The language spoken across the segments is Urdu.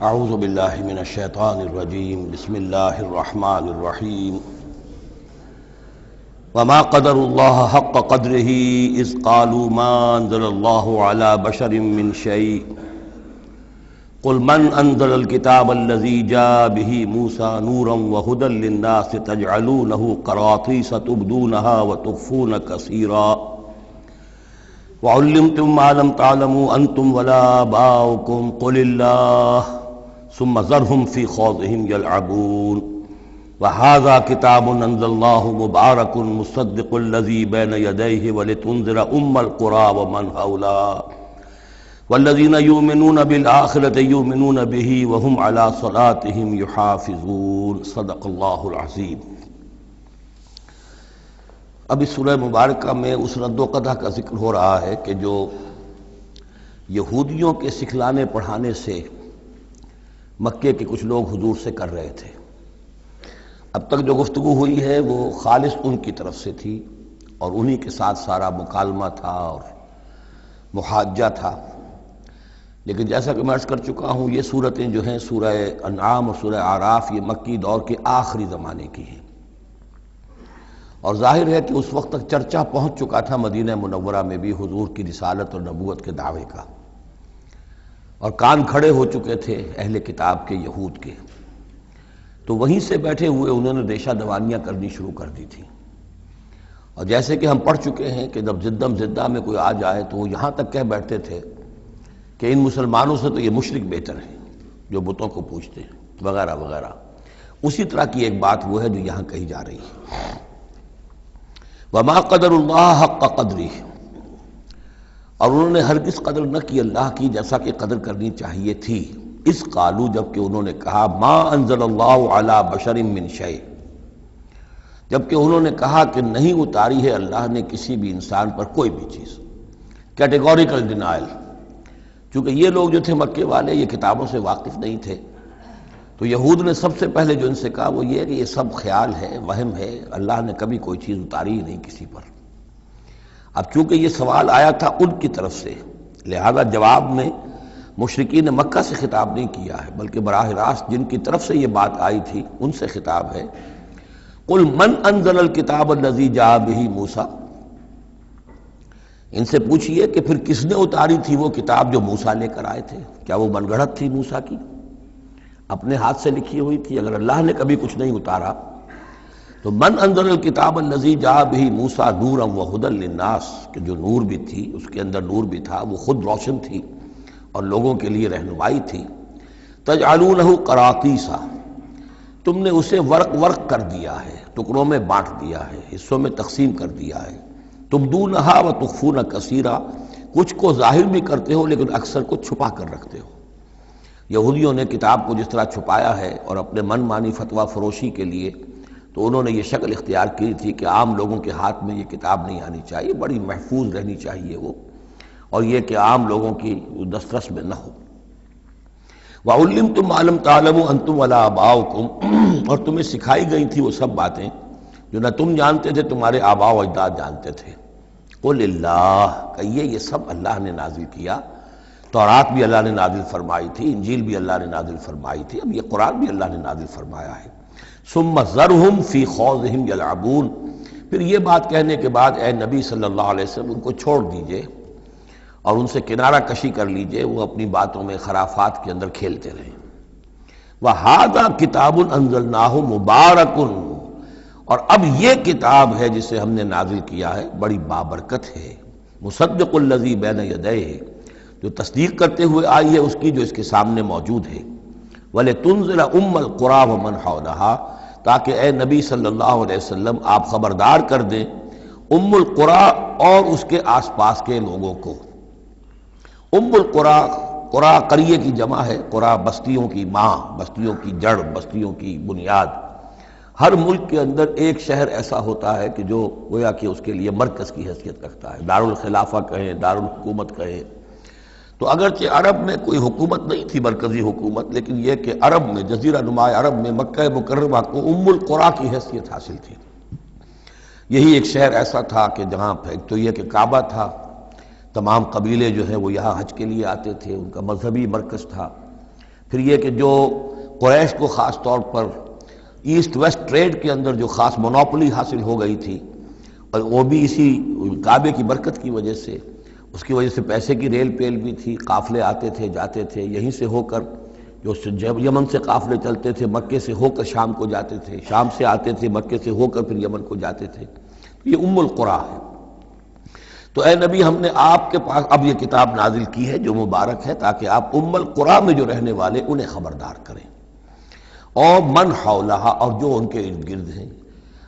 اعوذ باللہ من الشیطان الرجیم بسم اللہ الرحمن الرحیم وما قدر اللہ حق قدرہ اذ قالوا ما انزل اللہ علی بشر من شیء قل من انزل الکتاب الذی جاء به موسیٰ نورا وہدی للناس تجعلونہ قراطیس تبدونها وتخفون کثیرا وعلمتم ما لم تعلموا انتم ولا آباؤکم قل اللہ ثم ذرهم في خوضهم يلعبون وهذا كتاب أنزلناه مبارك مصدق الذي بين يديه ولتنذر القرى ومن حولها والذين يؤمنون بالآخرة يؤمنون به وهم على صلاتهم يحافظون صدق الله العظيم۔ اب اس سورہ مبارکہ میں اس رد و قدح کا ذکر ہو رہا ہے کہ جو یہودیوں کے سکھلانے پڑھانے سے مکے کے کچھ لوگ حضور سے کر رہے تھے۔ اب تک جو گفتگو ہوئی ہے وہ خالص ان کی طرف سے تھی اور انہی کے ساتھ سارا مکالمہ تھا اور محاجہ تھا، لیکن جیسا کہ میں عرض کر چکا ہوں یہ صورتیں جو ہیں سورہ انعام اور سورہ اعراف یہ مکی دور کے آخری زمانے کی ہیں، اور ظاہر ہے کہ اس وقت تک چرچا پہنچ چکا تھا مدینہ منورہ میں بھی حضور کی رسالت اور نبوت کے دعوے کا، اور کان کھڑے ہو چکے تھے اہل کتاب کے یہود کے، تو وہیں سے بیٹھے ہوئے انہوں نے ریشہ دوانیاں کرنی شروع کر دی تھی۔ اور جیسے کہ ہم پڑھ چکے ہیں کہ جب زدم زدہ میں کوئی آ جائے تو وہ یہاں تک کہہ بیٹھتے تھے کہ ان مسلمانوں سے تو یہ مشرک بہتر ہیں جو بتوں کو پوجتے ہیں وغیرہ وغیرہ۔ اسی طرح کی ایک بات وہ ہے جو یہاں کہی جا رہی ہے۔ وما قدر اللہ حق قدرہ، اور انہوں نے ہرگز قدر نہ کی اللہ کی جیسا کہ قدر کرنی چاہیے تھی۔ اس قالو، جبکہ انہوں نے کہا ما انزل اللہ علی بشر من شیء، جبکہ انہوں نے کہا کہ نہیں اتاری ہے اللہ نے کسی بھی انسان پر کوئی بھی چیز، کیٹیگوریکل ڈینائل۔ چونکہ یہ لوگ جو تھے مکے والے یہ کتابوں سے واقف نہیں تھے، تو یہود نے سب سے پہلے جو ان سے کہا وہ یہ ہے کہ یہ سب خیال ہے، وہم ہے، اللہ نے کبھی کوئی چیز اتاری ہی نہیں کسی پر۔ اب چونکہ یہ سوال آیا تھا ان کی طرف سے، لہذا جواب میں مشرکین مکہ سے خطاب نہیں کیا ہے، بلکہ براہ راست جن کی طرف سے یہ بات آئی تھی ان سے خطاب ہے۔ قل من انزل الکتاب الذی جاء به موسیٰ، ان سے پوچھئے کہ پھر کس نے اتاری تھی وہ کتاب جو موسیٰ لے کر آئے تھے؟ کیا وہ من گھڑت تھی موسیٰ کی، اپنے ہاتھ سے لکھی ہوئی تھی؟ اگر اللہ نے کبھی کچھ نہیں اتارا تو من انزل الکتاب الذی جاء به موسیٰ نورا وہدی للناس، کہ جو نور بھی تھی اس کے اندر نور بھی تھا، وہ خود روشن تھی اور لوگوں کے لیے رہنمائی تھی۔ تجعلونہ قراطیسا، تم نے اسے ورق ورق کر دیا ہے، ٹکڑوں میں بانٹ دیا ہے، حصوں میں تقسیم کر دیا ہے۔ تبدونہا وتخفون کثیرا، کچھ کو ظاہر بھی کرتے ہو لیکن اکثر کو چھپا کر رکھتے ہو۔ یہودیوں نے کتاب کو جس طرح چھپایا ہے اور اپنے من مانی فتویٰ فروشی کے لیے تو انہوں نے یہ شکل اختیار کی تھی کہ عام لوگوں کے ہاتھ میں یہ کتاب نہیں آنی چاہیے، بڑی محفوظ رہنی چاہیے وہ، اور یہ کہ عام لوگوں کی دسترس میں نہ ہو۔ وَعُلِّمْتُمْ مَا لَمْ تَعْلَمُوا أَنْتُمْ وَلَا آبَاؤُكُمْ، اور تمہیں سکھائی گئی تھی وہ سب باتیں جو نہ تم جانتے تھے تمہارے آباء و اجداد جانتے تھے۔ قُلِ اللَّهُ، کہیے یہ سب اللہ نے نازل کیا، تورات بھی اللہ نے نازل فرمائی تھی، انجیل بھی اللہ نے نازل فرمائی تھی، اب یہ قرآن بھی اللہ نے نازل فرمایا ہے۔ ثم ذرہم فی خوضہم یلعبون، پھر یہ بات کہنے کے بعد اے نبی صلی اللہ علیہ وسلم ان کو چھوڑ دیجئے اور ان سے کنارہ کشی کر لیجئے، وہ اپنی باتوں میں خرافات کے اندر کھیلتے رہیں۔ وَهَذَا كِتَابٌ أَنزَلْنَاهُ مُبَارَكٌ، اور اب یہ کتاب ہے جسے ہم نے نازل کیا ہے بڑی بابرکت ہے، مصدق الذی بین یدیہ، جو تصدیق کرتے ہوئے آئی ہے اس کی جو اس کے سامنے موجود ہے۔ وَلِتُنذِرَ الْقُرَى وَمَنْ حَوْلَهَا، تاکہ اے نبی صلی اللہ علیہ وسلم آپ خبردار کر دیں القرى اور اس کے آس پاس کے لوگوں کو۔ القرى، قرى قریے کی جمع ہے، قرى بستیوں کی ماں، بستیوں کی جڑ، بستیوں کی بنیاد۔ ہر ملک کے اندر ایک شہر ایسا ہوتا ہے کہ جو گویا کہ اس کے لیے مرکز کی حیثیت رکھتا ہے، دارالخلافہ کہیں، دارالحکومت کہیں۔ تو اگرچہ عرب میں کوئی حکومت نہیں تھی مرکزی حکومت، لیکن یہ کہ عرب میں، جزیرہ نما عرب میں مکہ مکرمہ کو القرى کی حیثیت حاصل تھی۔ یہی ایک شہر ایسا تھا کہ جہاں ایک تو یہ کہ کعبہ تھا، تمام قبیلے جو ہیں وہ یہاں حج کے لیے آتے تھے، ان کا مذہبی مرکز تھا۔ پھر یہ کہ جو قریش کو خاص طور پر ایسٹ ویسٹ ٹریڈ کے اندر جو خاص مونوپولی حاصل ہو گئی تھی، اور وہ بھی اسی کعبے کی برکت کی وجہ سے، اس کی وجہ سے پیسے کی ریل پیل بھی تھی، قافلے آتے تھے جاتے تھے، یہیں سے ہو کر جو یمن سے قافلے چلتے تھے مکے سے ہو کر شام کو جاتے تھے، شام سے آتے تھے مکے سے ہو کر پھر یمن کو جاتے تھے. یہ ام القریٰ ہے. تو اے نبی ہم نے آپ کے پاس اب یہ کتاب نازل کی ہے جو مبارک ہے، تاکہ آپ ام القریٰ میں جو رہنے والے انہیں خبردار کریں، اور من حولہا، اور جو ان کے ارد گرد ہیں.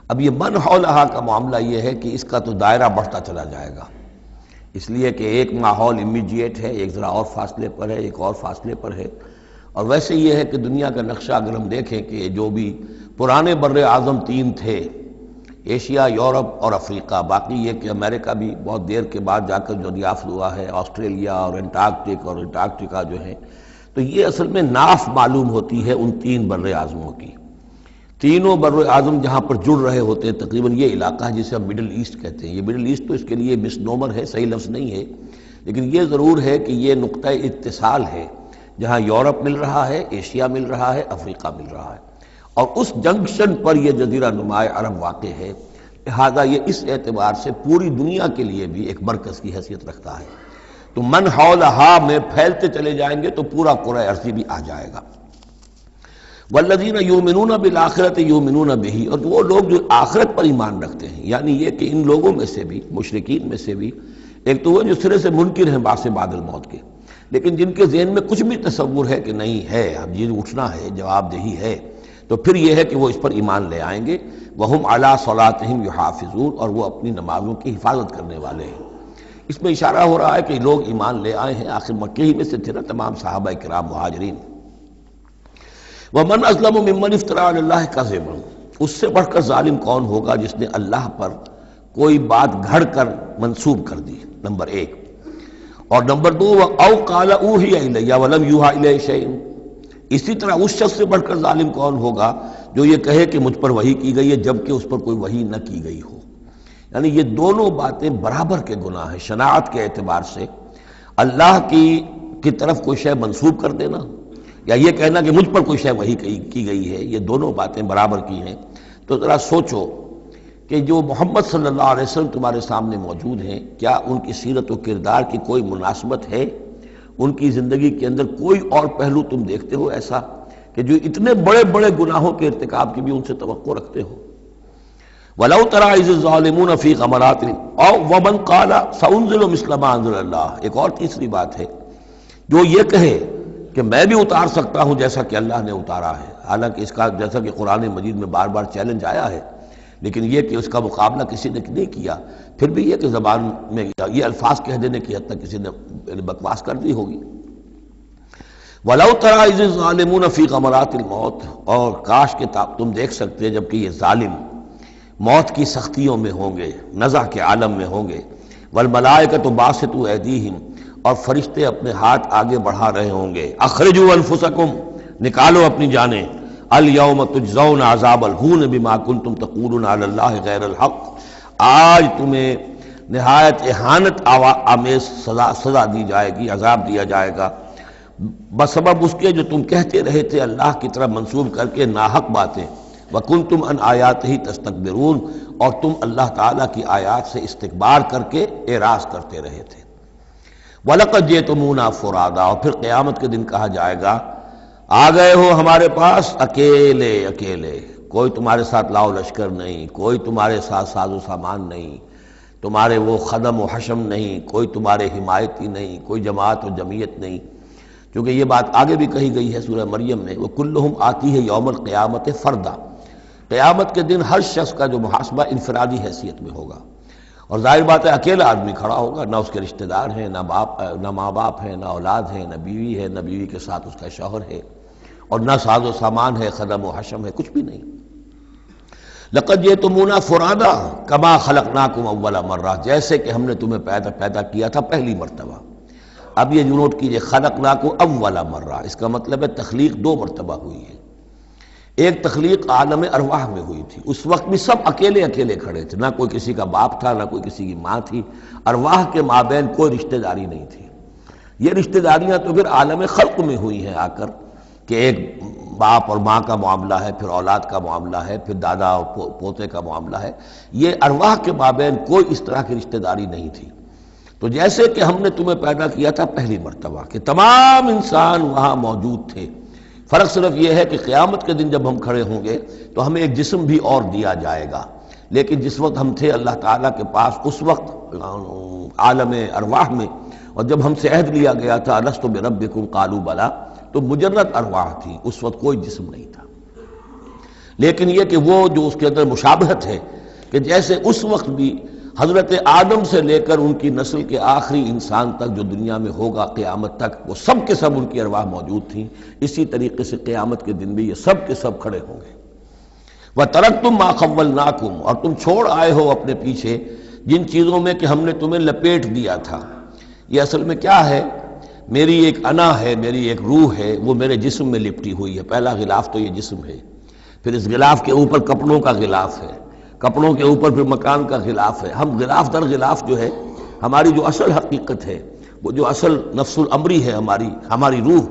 اب یہ من حولہا کا معاملہ یہ ہے کہ اس کا تو دائرہ بڑھتا چلا جائے گا، اس لیے کہ ایک ماحول امیجیٹ ہے، ایک ذرا اور فاصلے پر ہے، ایک اور فاصلے پر ہے. اور ویسے یہ ہے کہ دنیا کا نقشہ اگر ہم دیکھیں کہ جو بھی پرانے بر اعظم تین تھے، ایشیا، یورپ اور افریقہ، باقی یہ کہ امریکہ بھی بہت دیر کے بعد جا کر جو دریافت ہوا ہے، آسٹریلیا اور انٹارکٹیکا جو ہے، تو یہ اصل میں ناف معلوم ہوتی ہے ان تین بر اعظموں کی. تینوں بر اعظم جہاں پر جڑ رہے ہوتے ہیں، تقریباً یہ علاقہ ہے جسے ہم مڈل ایسٹ کہتے ہیں. یہ مڈل ایسٹ تو اس کے لیے مس نومر ہے، صحیح لفظ نہیں ہے، لیکن یہ ضرور ہے کہ یہ نقطہ اتصال ہے جہاں یورپ مل رہا ہے، ایشیا مل رہا ہے، افریقہ مل رہا ہے، اور اس جنکشن پر یہ جزیرہ نماء عرب واقع ہے. لہذا یہ اس اعتبار سے پوری دنیا کے لیے بھی ایک مرکز کی حیثیت رکھتا ہے. تو من حولہا میں پھیلتے چلے جائیں گے تو پورا قرۂ ارضی بھی آ جائے گا. والذین یؤمنون بالآخرۃ یؤمنون بہ، اور وہ لوگ جو آخرت پر ایمان رکھتے ہیں، یعنی یہ کہ ان لوگوں میں سے بھی، مشرکین میں سے بھی، ایک تو وہ جو سرے سے منکر ہیں بعث بعد الموت کے، لیکن جن کے ذہن میں کچھ بھی تصور ہے کہ نہیں ہے، اب یہ اٹھنا ہے، جواب دہی ہے، تو پھر یہ ہے کہ وہ اس پر ایمان لے آئیں گے. وہم علی صلاتہم یحافظون، اور وہ اپنی نمازوں کی حفاظت کرنے والے ہیں. اس میں اشارہ ہو رہا ہے کہ لوگ ایمان لے آئے ہیں، آخر مکے ہی میں سے تھے نا تمام صحابہ کرام مہاجرین. ومن اظلم ممن افترى علی اللہ کذبا، اس سے بڑھ کر ظالم کون ہوگا جس نے اللہ پر کوئی بات گھڑ کر منسوب کر دی، نمبر ایک. اور نمبر دو، او قال اوحی الی ولم یوحى الی شیء، اسی طرح اس شخص سے بڑھ کر ظالم کون ہوگا جو یہ کہے کہ مجھ پر وحی کی گئی ہے جبکہ اس پر کوئی وحی نہ کی گئی ہو. یعنی یہ دونوں باتیں برابر کے گناہ ہیں شناعت کے اعتبار سے. اللہ کی طرف کوئی شے منسوب کر دینا یا یہ کہنا کہ مجھ پر کوئی شے وحی کی گئی ہے، یہ دونوں باتیں برابر کی ہیں. تو ذرا سوچو کہ جو محمد صلی اللہ علیہ وسلم تمہارے سامنے موجود ہیں، کیا ان کی سیرت و کردار کی کوئی مناسبت ہے؟ ان کی زندگی کے اندر کوئی اور پہلو تم دیکھتے ہو ایسا کہ جو اتنے بڑے بڑے گناہوں کے ارتکاب کی بھی ان سے توقع رکھتے ہو؟ وَلَوْ تَرَىٰ إِذِ الظَّالِمُونَ فِي غَمَرَاتِ أَوْ وَمَنْ قَالَ سَأُنزِلُ مِثْلَ مَا أَنزَلَ اللَّهُ، ایک اور تیسری بات ہے جو یہ کہے کہ میں بھی اتار سکتا ہوں جیسا کہ اللہ نے اتارا ہے. حالانکہ اس کا جیسا کہ قرآن مجید میں بار بار چیلنج آیا ہے، لیکن یہ کہ اس کا مقابلہ کسی نے نہیں کیا. پھر بھی یہ کہ زبان میں یہ الفاظ کہہ دینے کی حد تک کسی نے بکواس کر دی ہوگی. وَلَوْ تَرَىٰ إِذِ الظَّالِمُونَ فِي غَمَرَاتِ الْمَوْتِ، اور کاش کہ تم دیکھ سکتے جبکہ یہ ظالم موت کی سختیوں میں ہوں گے، نزع کے عالم میں ہوں گے. وَالْمَلَائِكَةُ بَاسِطُو أَيْدِيهِمْ، اور فرشتے اپنے ہاتھ آگے بڑھا رہے ہوں گے. اخرجوا انفسکم، نکالو اپنی جانیں. الیوم تجزون عذاب الہون بما کنتم تقولون علی اللہ غیر الحق، آج تمہیں نہایت اہانت آمیز سزا دی جائے گی، عذاب دیا جائے گا بسبب اس کے جو تم کہتے رہے تھے اللہ کی طرف منسوب کر کے ناحق باتیں. وکنتم عن آیاتہ تستکبرون، اور تم اللہ تعالیٰ کی آیات سے استکبار کر کے اعراض کرتے رہے تھے. وَلَقَدْ جِئْتُمُونَا فُرَادًا، اور پھر قیامت کے دن کہا جائے گا آ گئے ہو ہمارے پاس اکیلے اکیلے، کوئی تمہارے ساتھ لاؤ لشکر نہیں، کوئی تمہارے ساتھ ساز و سامان نہیں، تمہارے وہ خدم و حشم نہیں، کوئی تمہارے حمایتی نہیں، کوئی جماعت و جمعیت نہیں. کیونکہ یہ بات آگے بھی کہی گئی ہے سورہ مریم میں، وَكُلُّهُمْ آتِيهِ يَوْمَ الْقِيَامَةِ فَرْدًا، قیامت کے دن ہر شخص کا جو محاسبہ انفرادی حیثیت میں ہوگا. اور ظاہر بات ہے اکیلا آدمی کھڑا ہوگا، نہ اس کے رشتہ دار ہیں، نہ ماں باپ ہیں، نہ اولاد ہیں، نہ بیوی ہے، نہ بیوی کے ساتھ اس کا شوہر ہے، اور نہ ساز و سامان ہے، خدم و حشم ہے، کچھ بھی نہیں. لقد جئتمونا فرادا کما خلقناکم اول مرہ، جیسے کہ ہم نے تمہیں پیدا کیا تھا پہلی مرتبہ. اب یہ نوٹ کیجئے، خلقناکم اول مرہ، اس کا مطلب ہے تخلیق دو مرتبہ ہوئی ہے. ایک تخلیق عالم ارواح میں ہوئی تھی، اس وقت بھی سب اکیلے اکیلے کھڑے تھے، نہ کوئی کسی کا باپ تھا، نہ کوئی کسی کی ماں تھی. ارواح کے مابین کوئی رشتہ داری نہیں تھی. یہ رشتہ داریاں تو پھر عالم خلق میں ہوئی ہیں آ کر، کہ ایک باپ اور ماں کا معاملہ ہے، پھر اولاد کا معاملہ ہے، پھر دادا اور پوتے کا معاملہ ہے، یہ ارواح کے مابین کوئی اس طرح کی رشتہ داری نہیں تھی۔ تو جیسے کہ ہم نے تمہیں پیدا کیا تھا پہلی مرتبہ کہ تمام انسان وہاں موجود تھے، فرق صرف یہ ہے کہ قیامت کے دن جب ہم کھڑے ہوں گے تو ہمیں ایک جسم بھی اور دیا جائے گا، لیکن جس وقت ہم تھے اللہ تعالیٰ کے پاس اس وقت عالم ارواح میں، اور جب ہم سے عہد لیا گیا تھا الست بربکم قالوا بلی، تو مجرد ارواح تھی، اس وقت کوئی جسم نہیں تھا۔ لیکن یہ کہ وہ جو اس کے اندر مشابہت ہے کہ جیسے اس وقت بھی حضرت آدم سے لے کر ان کی نسل کے آخری انسان تک جو دنیا میں ہوگا قیامت تک، وہ سب کے سب ان کی ارواح موجود تھیں، اسی طریقے سے قیامت کے دن بھی یہ سب کے سب کھڑے ہوں گے۔ وَتَرَكْتُم مَّا خَوَّلْنَاكُمْ، اور تم چھوڑ آئے ہو اپنے پیچھے جن چیزوں میں کہ ہم نے تمہیں لپیٹ دیا تھا۔ یہ اصل میں کیا ہے؟ میری ایک انا ہے، میری ایک روح ہے، وہ میرے جسم میں لپٹی ہوئی ہے۔ پہلا غلاف تو یہ جسم ہے، پھر اس غلاف کے اوپر کپڑوں کا غلاف ہے، کپڑوں کے اوپر پھر مکان کا غلاف ہے۔ ہم غلاف در غلاف جو ہے ہماری جو اصل حقیقت ہے، وہ جو اصل نفس الامری ہے ہماری روح،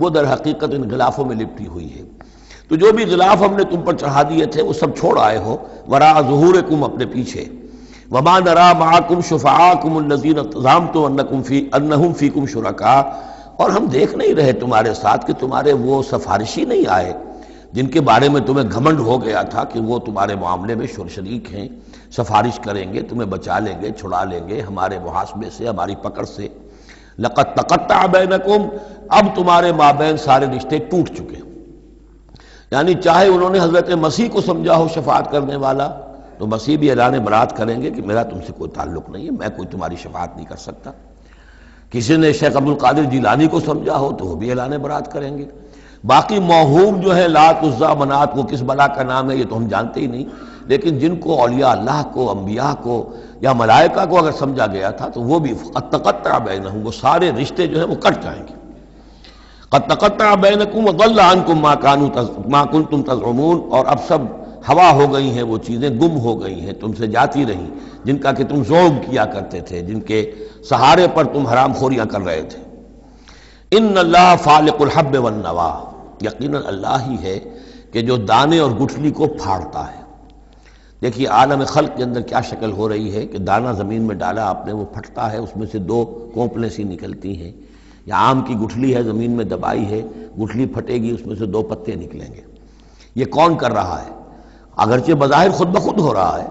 وہ در حقیقت ان غلافوں میں لپٹی ہوئی ہے۔ تو جو بھی غلاف ہم نے تم پر چڑھا دیے تھے وہ سب چھوڑ آئے ہو وراء ظہورکم، اپنے پیچھے۔ وما نرى معكم شفعاءكم الذين زعمتم انهم فيكم شركاء، اور ہم دیکھ نہیں رہے تمہارے ساتھ کہ تمہارے وہ سفارشی نہیں آئے جن کے بارے میں تمہیں گھمنڈ ہو گیا تھا کہ وہ تمہارے معاملے میں شریک ہیں، سفارش کریں گے، تمہیں بچا لیں گے، چھڑا لیں گے ہمارے محاسبے سے، ہماری پکڑ سے۔ لقد تقطع بینکم، اب تمہارے مابین سارے رشتے ٹوٹ چکے۔ یعنی چاہے انہوں نے حضرت مسیح کو سمجھا ہو شفاعت کرنے والا، تو مسیح بھی اعلان برات کریں گے کہ میرا تم سے کوئی تعلق نہیں ہے، میں کوئی تمہاری شفاعت نہیں کر سکتا۔ کسی نے شیخ عبد القادر جیلانی کو سمجھا ہو تو وہ بھی اعلان برات کریں گے۔ باقی موہوم جو ہے لات عزا منات، وہ کس بلا کا نام ہے یہ تو ہم جانتے ہی نہیں، لیکن جن کو اولیاء اللہ کو، انبیاء کو یا ملائکہ کو اگر سمجھا گیا تھا تو وہ بھی قد تقطع بینہم، وہ سارے رشتے جو ہیں وہ کٹ جائیں گے۔ قد تقطع بینکم وضل عنکم ما کنتم تزعمون، اور اب سب ہوا ہو گئی ہیں، وہ چیزیں گم ہو گئی ہیں، تم سے جاتی رہیں جن کا کہ تم ذوق کیا کرتے تھے، جن کے سہارے پر تم حرام خوریاں کر رہے تھے۔ ان اللہ فالق الحب والنوا، یقیناً اللہ ہی ہے کہ جو دانے اور گٹھلی کو پھاڑتا ہے۔ دیکھیے عالم خلق کے اندر کیا شکل ہو رہی ہے کہ دانہ زمین میں ڈالا آپ نے، وہ پھٹتا ہے، اس میں سے دو کونپلیں سی نکلتی ہیں، یا آم کی گٹھلی ہے زمین میں دبائی ہے، گٹھلی پھٹے گی، اس میں سے دو پتے نکلیں گے۔ یہ کون کر رہا ہے؟ اگرچہ بظاہر خود بخود ہو رہا ہے،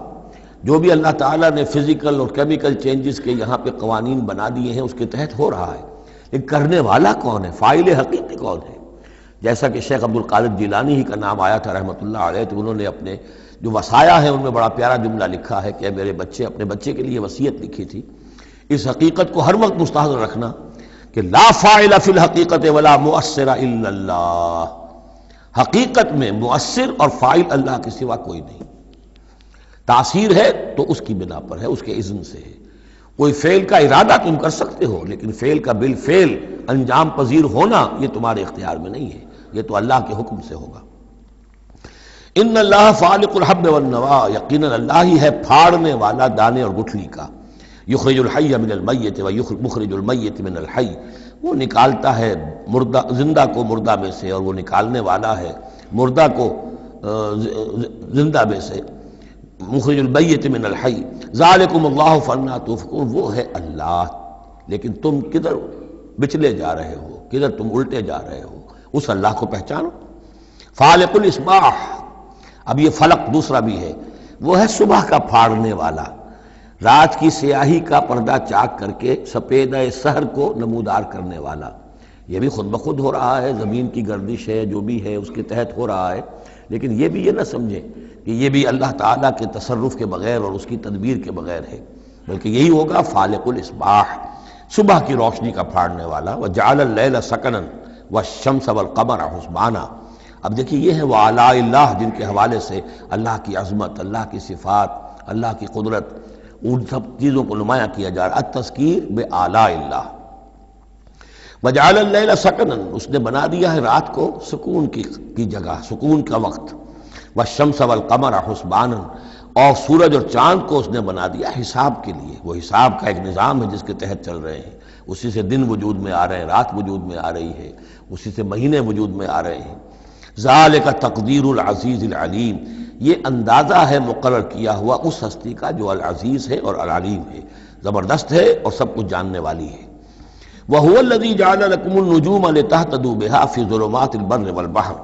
جو بھی اللہ تعالیٰ نے فزیکل اور کیمیکل چینجز کے یہاں پہ قوانین بنا دیے ہیں اس کے تحت ہو رہا ہے، لیکن کرنے والا کون ہے؟ فاعل حقیقی کون ہے؟ جیسا کہ شیخ عبد القادر جیلانی ہی کا نام آیا تھا رحمۃ اللہ علیہ، تو انہوں نے اپنے جو وصایا ہیں ان میں بڑا پیارا جملہ لکھا ہے کہ میرے بچے، اپنے بچے کے لیے وصیت لکھی تھی، اس حقیقت کو ہر وقت مستحضر رکھنا کہ لا فاعل فی الحقیقت ولا مؤثر الا اللہ، حقیقت میں مؤثر اور فاعل اللہ کے سوا کوئی نہیں۔ تاثیر ہے تو اس کی بنا پر ہے، اس کے اذن سے ہے۔ کوئی فعل کا ارادہ تم کر سکتے ہو، لیکن فعل کا بالفعل انجام پذیر ہونا یہ تمہارے اختیار میں نہیں ہے، یہ تو اللہ کے حکم سے ہوگا۔ ان اللہ فالق الحب والنوا، یقیناً اللہ ہی ہے پھاڑنے والا دانے اور گٹھلی کا۔ یخرج الحی من المیت ومخرج المیت من الحی، وہ نکالتا ہے مردہ زندہ کو مردہ میں سے، اور وہ نکالنے والا ہے مردہ کو زندہ میں سے۔ مخرج المیت من الحی ذالکم اللہ فانا تؤفکون، وہ ہے اللہ، لیکن تم کدھر بچلے جا رہے ہو، کدھر تم الٹے جا رہے ہو، اس اللہ کو پہچانو۔ فالق الاصباح، اب یہ فلق دوسرا بھی ہے، وہ ہے صبح کا پھاڑنے والا، رات کی سیاہی کا پردہ چاک کر کے سپیدہ سحر کو نمودار کرنے والا۔ یہ بھی خود بخود ہو رہا ہے، زمین کی گردش ہے جو بھی ہے اس کے تحت ہو رہا ہے، لیکن یہ بھی یہ نہ سمجھیں کہ یہ بھی اللہ تعالیٰ کے تصرف کے بغیر اور اس کی تدبیر کے بغیر ہے، بلکہ یہی ہوگا فالق الاصباح، صبح کی روشنی کا پھاڑنے والا۔ وجعل اللیل سکنا والشمس والقمر حسبانا، اب دیکھیے یہ ہے وہ آلاء اللہ جن کے حوالے سے اللہ کی عظمت، اللہ کی صفات، اللہ کی قدرت، ان سب چیزوں کو نمایاں کیا جا رہا ہے۔ التذکیر بآلاء اللہ۔ وجعل اللیل سکنا، اس نے بنا دیا ہے رات کو سکون کی جگہ، سکون کا وقت۔ والشمس والقمر حسبانا، اور سورج اور چاند کو اس نے بنا دیا حساب کے لیے، وہ حساب کا ایک نظام ہے جس کے تحت چل رہے ہیں۔ اسی سے دن وجود میں آ رہے ہیں، رات وجود میں آ رہی ہے، اسی سے مہینے وجود میں آ رہے ہیں۔ ذالک تقدیر العزیز العلیم، یہ اندازہ ہے مقرر کیا ہوا اس ہستی کا جو العزیز ہے اور العلیم ہے، زبردست ہے اور سب کچھ جاننے والی ہے۔ وَهُوَ الَّذِي جَعَلَ لَكُمُ النُّجُومَ لِتَهْتَدُوا بِهَا فِي ظُلُمَاتِ الْبَرِّ وَالْبَحْرِ،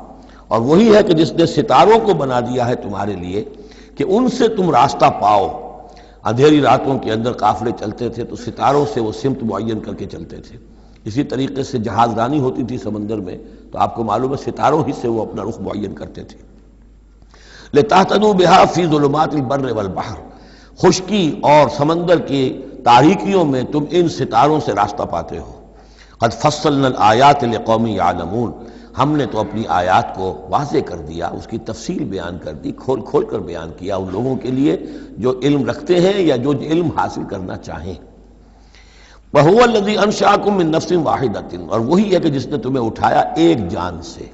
اور وہی ہے کہ جس نے ستاروں کو بنا دیا ہے تمہارے لیے کہ ان سے تم راستہ پاؤ۔ اندھیری راتوں کے اندر قافلے چلتے تھے تو ستاروں سے وہ سمت معین کر کے چلتے تھے۔ اسی طریقے سے جہاز رانی ہوتی تھی سمندر میں تو آپ کو معلوم ہے ستاروں ہی سے وہ اپنا رخ معین کرتے تھے۔ لِتَهْتَدُوا بِهَا فِي ظُلُمَاتِ الْبَرِّ وَالْبَحْرِ، خشکی اور سمندر کی تاریکیوں میں تم ان ستاروں سے راستہ پاتے ہو۔ قد فصلنا الآیات لقوم یعلمون، ہم نے تو اپنی آیات کو واضح کر دیا، اس کی تفصیل بیان کر دی، کھول کھول کر بیان کیا ان لوگوں کے لیے جو علم رکھتے ہیں یا جو علم حاصل کرنا چاہیں۔ وَهُوَ الَّذِي أَنشَأَكُم مِّن نَّفْسٍ وَاحِدَةٍ، اور وہی ہے کہ جس نے تمہیں اٹھایا ایک جان سے۔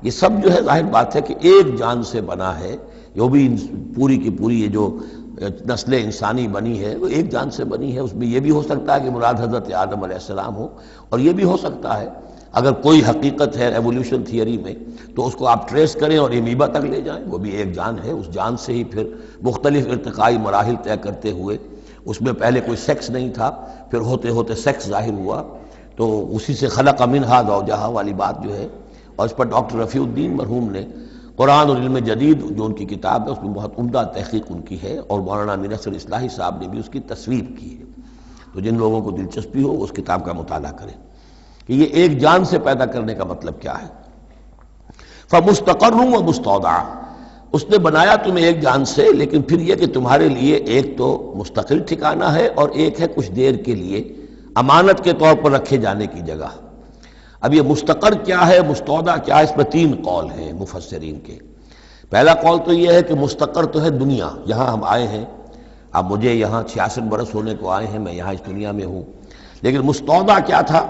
یہ سب جو ہے ظاہر بات ہے کہ ایک جان سے بنا ہے، جو بھی پوری کی پوری یہ جو نسل انسانی بنی ہے وہ ایک جان سے بنی ہے۔ اس میں یہ بھی ہو سکتا ہے کہ مراد حضرت آدم علیہ السلام ہو، اور یہ بھی ہو سکتا ہے اگر کوئی حقیقت ہے ایولیوشن تھیوری میں تو اس کو آپ ٹریس کریں اور امیبا تک لے جائیں، وہ بھی ایک جان ہے۔ اس جان سے ہی پھر مختلف ارتقائی مراحل طے کرتے ہوئے، اس میں پہلے کوئی سیکس نہیں تھا، پھر ہوتے ہوتے سیکس ظاہر ہوا، تو اسی سے خلق منہا زوجہا والی بات جو ہے، اور اس پر ڈاکٹر رفیع الدین مرحوم نے قرآن اور علم جدید جو ان کی کتاب ہے اس میں بہت عمدہ تحقیق ان کی ہے، اور مولانا امین اصغر اصلاحی صاحب نے بھی اس کی تصویر کی ہے۔ تو جن لوگوں کو دلچسپی ہو اس کتاب کا مطالعہ کریں کہ یہ ایک جان سے پیدا کرنے کا مطلب کیا ہے۔ فَمُسْتَقَرٌّ وَمُسْتَوْدَعٌ، اس نے بنایا تمہیں ایک جان سے، لیکن پھر یہ کہ تمہارے لیے ایک تو مستقل ٹھکانہ ہے اور ایک ہے کچھ دیر کے لیے امانت کے طور پر رکھے جانے کی جگہ۔ اب یہ مستقر کیا ہے، مستودع کیا ہے، اس میں تین قول ہیں مفسرین کے۔ پہلا قول تو یہ ہے کہ مستقر تو ہے دنیا، یہاں ہم آئے ہیں، اب مجھے یہاں 66 برس ہونے کو آئے ہیں، میں یہاں اس دنیا میں ہوں، لیکن مستودع کیا تھا،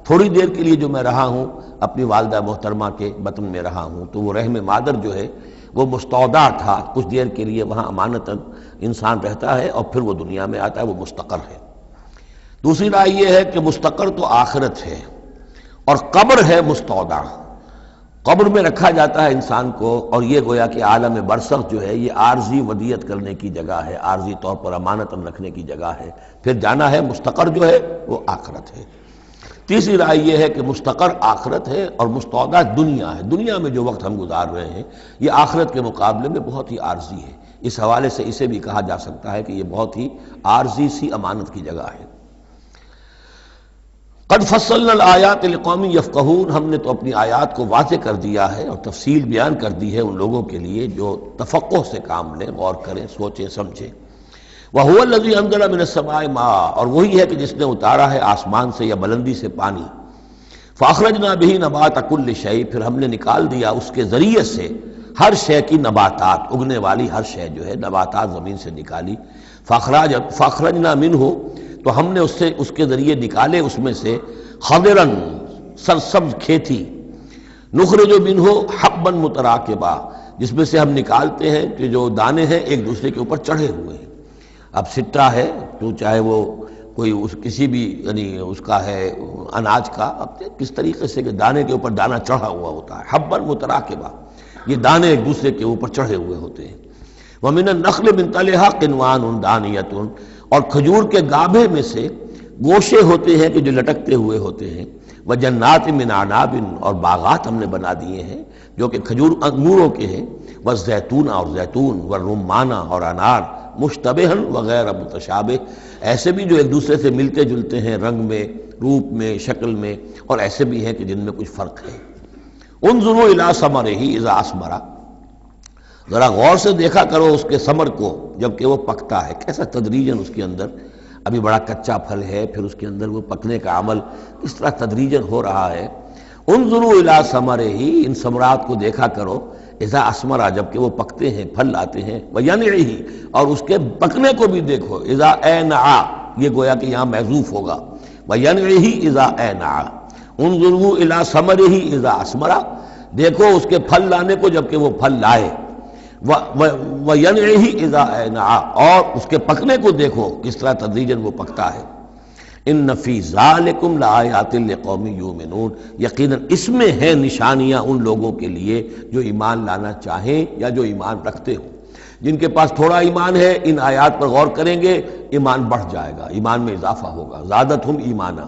تھوڑی دیر کے لیے جو میں رہا ہوں اپنی والدہ محترمہ کے بطن میں رہا ہوں، تو وہ رحم مادر جو ہے وہ مستودع تھا، کچھ دیر کے لیے وہاں امانتاً انسان رہتا ہے اور پھر وہ دنیا میں آتا ہے، وہ مستقر ہے۔ دوسری رائے یہ ہے کہ مستقر تو آخرت ہے اور قبر ہے مستودع، قبر میں رکھا جاتا ہے انسان کو، اور یہ گویا کہ عالم برزخ جو ہے یہ عارضی ودیت کرنے کی جگہ ہے، عارضی طور پر امانتاً رکھنے کی جگہ ہے، پھر جانا ہے، مستقر جو ہے وہ آخرت ہے۔ تیسری رائے یہ ہے کہ مستقر آخرت ہے اور مستودع دنیا ہے، دنیا میں جو وقت ہم گزار رہے ہیں یہ آخرت کے مقابلے میں بہت ہی عارضی ہے، اس حوالے سے اسے بھی کہا جا سکتا ہے کہ یہ بہت ہی عارضی سی امانت کی جگہ ہے۔ قد فصلنا الآیات لقوم یفقہون، ہم نے تو اپنی آیات کو واضح کر دیا ہے اور تفصیل بیان کر دی ہے ان لوگوں کے لیے جو تفقہ سے کام لیں، غور کریں، سوچیں سمجھیں۔ وَهُوَ الَّذِي أَنزَلَ مِنَ السَّمَاءِ مَاءً، اور وہی ہے کہ جس نے اتارا ہے آسمان سے یا بلندی سے پانی۔ فَأَخْرَجْنَا بِهِ نَبَاتَ كُلِّ شَيْءٍ، پھر ہم نے نکال دیا اس کے ذریعے سے ہر شے کی نباتات، اگنے والی ہر شے جو ہے نباتات زمین سے نکالی۔ فَأَخْرَجْنَا مِنْهُ، تو ہم نے اس کے ذریعے نکالے اس میں سے خضرن، سرسبز کھیتی، نخرج منہ حبا متراکبا، جس میں سے ہم نکالتے ہیں کہ جو دانے ہیں ایک دوسرے کے اوپر چڑھے ہوئے ہیں۔ اب سٹا ہے تو چاہے وہ کوئی کسی بھی یعنی اس کا ہے اناج کا، اب کس طریقے سے کہ دانے کے اوپر دانہ چڑھا ہوا ہوتا ہے، حبا متراکبا، یہ دانے ایک دوسرے کے اوپر چڑھے ہوئے ہوتے ہیں۔ وَمِنَ النَّخْلِ مِنْ طَلْعِهَا قِنْوَانٌ دَانِيَةٌ، اور کھجور کے گابھے میں سے گوشے ہوتے ہیں کہ جو لٹکتے ہوئے ہوتے ہیں۔ وَجَنَّاتٍ مِّنْ أَعْنَابٍ، اور باغات ہم نے بنا دیے ہیں جو کہ کھجور انگوروں کے ہیں۔ وَالزَّيْتُونَ، اور زیتون، وَالرُّمَّانَ، اور انار، مشتبہاً وغیر متشابہ، ایسے بھی جو ایک دوسرے سے ملتے جلتے ہیں رنگ میں، روپ میں، شکل میں، اور ایسے بھی ہیں کہ جن میں کچھ فرق ہے۔ انظروا الی ثمرہ اذا اثمر، ذرا غور سے دیکھا کرو اس کے ثمر کو جب کہ وہ پکتا ہے، کیسا تدریجاً اس کے اندر، ابھی بڑا کچا پھل ہے، پھر اس کے اندر وہ پکنے کا عمل اس طرح تدریجاً ہو رہا ہے۔ انظروا الی ثمرہ، ان ثمرات کو دیکھا کرو، اذا اثمر، جب کہ وہ پکتے ہیں، پھل لاتے ہیں، وینعہ، اور اس کے پکنے کو بھی دیکھو، اذا اینع، یہ گویا کہ یہاں محذوف ہوگا، وینعہ اذا اینع، انظروا الی ثمرہ اذا اثمر، دیکھو اس کے پھل لانے کو جب کہ وہ پھل لائے، وَيَنْعِهِ إِذَا أَنْعَا، اور اس کے پکنے کو دیکھو کس طرح تدریجاً وہ پکتا ہے۔ ان فی ذالکم لآیات لقوم یؤمنون، یقیناً اس میں ہیں نشانیاں ان لوگوں کے لیے جو ایمان لانا چاہیں یا جو ایمان رکھتے ہوں۔ جن کے پاس تھوڑا ایمان ہے ان آیات پر غور کریں گے، ایمان بڑھ جائے گا، ایمان میں اضافہ ہوگا، زادتہم ایمانا۔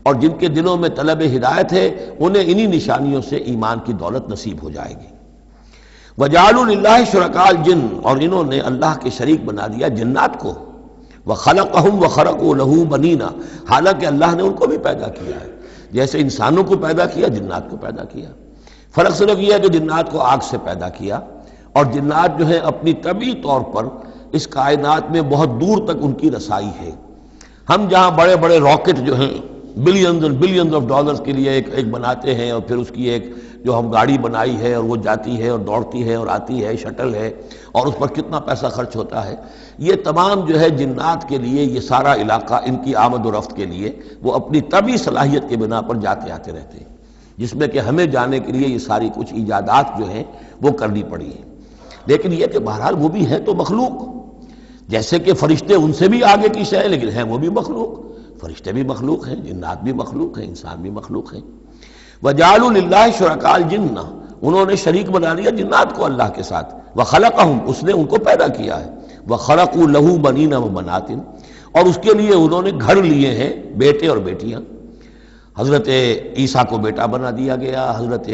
اور جن کے دلوں میں طلب ہدایت ہے انہیں انہی نشانیوں سے ایمان کی دولت نصیب ہو جائے گی۔ وجعلوا للہ شرکاء الجن، اور انہوں نے اللہ کے شریک بنا دیا جنات کو۔ وخلقہم وخرقوا لہ بنینا، حالانکہ اللہ نے ان کو بھی پیدا کیا ہے، جیسے انسانوں کو پیدا کیا جنات کو پیدا کیا۔ فرق صرف یہ ہے کہ جنات کو آگ سے پیدا کیا، اور جنات جو ہیں اپنی طبعی طور پر اس کائنات میں بہت دور تک ان کی رسائی ہے۔ ہم جہاں بڑے بڑے راکٹ جو ہیں بلینز اور بلینز آف ڈالرز کے لیے ایک بناتے ہیں، اور پھر اس کی ایک جو ہم گاڑی بنائی ہے اور وہ جاتی ہے اور دوڑتی ہے اور آتی ہے، شٹل ہے، اور اس پر کتنا پیسہ خرچ ہوتا ہے، یہ تمام جو ہے جنات کے لیے یہ سارا علاقہ ان کی آمد و رفت کے لیے وہ اپنی طبعی صلاحیت کے بنا پر جاتے آتے رہتے ہیں، جس میں کہ ہمیں جانے کے لیے یہ ساری کچھ ایجادات جو ہیں وہ کرنی پڑی ہیں۔ لیکن یہ کہ بہرحال وہ بھی ہیں تو مخلوق، جیسے کہ فرشتے ان سے بھی آگے کی شے ہیں، لیکن ہیں وہ بھی مخلوق، فرشتے بھی مخلوق ہیں، جنات بھی مخلوق ہیں، انسان بھی مخلوق ہیں۔ وجعلوا للہ شرکاء الجن، انہوں نے شریک بنا لیا جنات کو اللہ کے ساتھ۔ وخلقہم، اس نے ان کو پیدا کیا ہے۔ وخرقوا لہ بنین وبنات، اور اس کے لیے انہوں نے گھر لیے ہیں بیٹے اور بیٹیاں۔ حضرت عیسیٰ کو بیٹا بنا دیا گیا، حضرت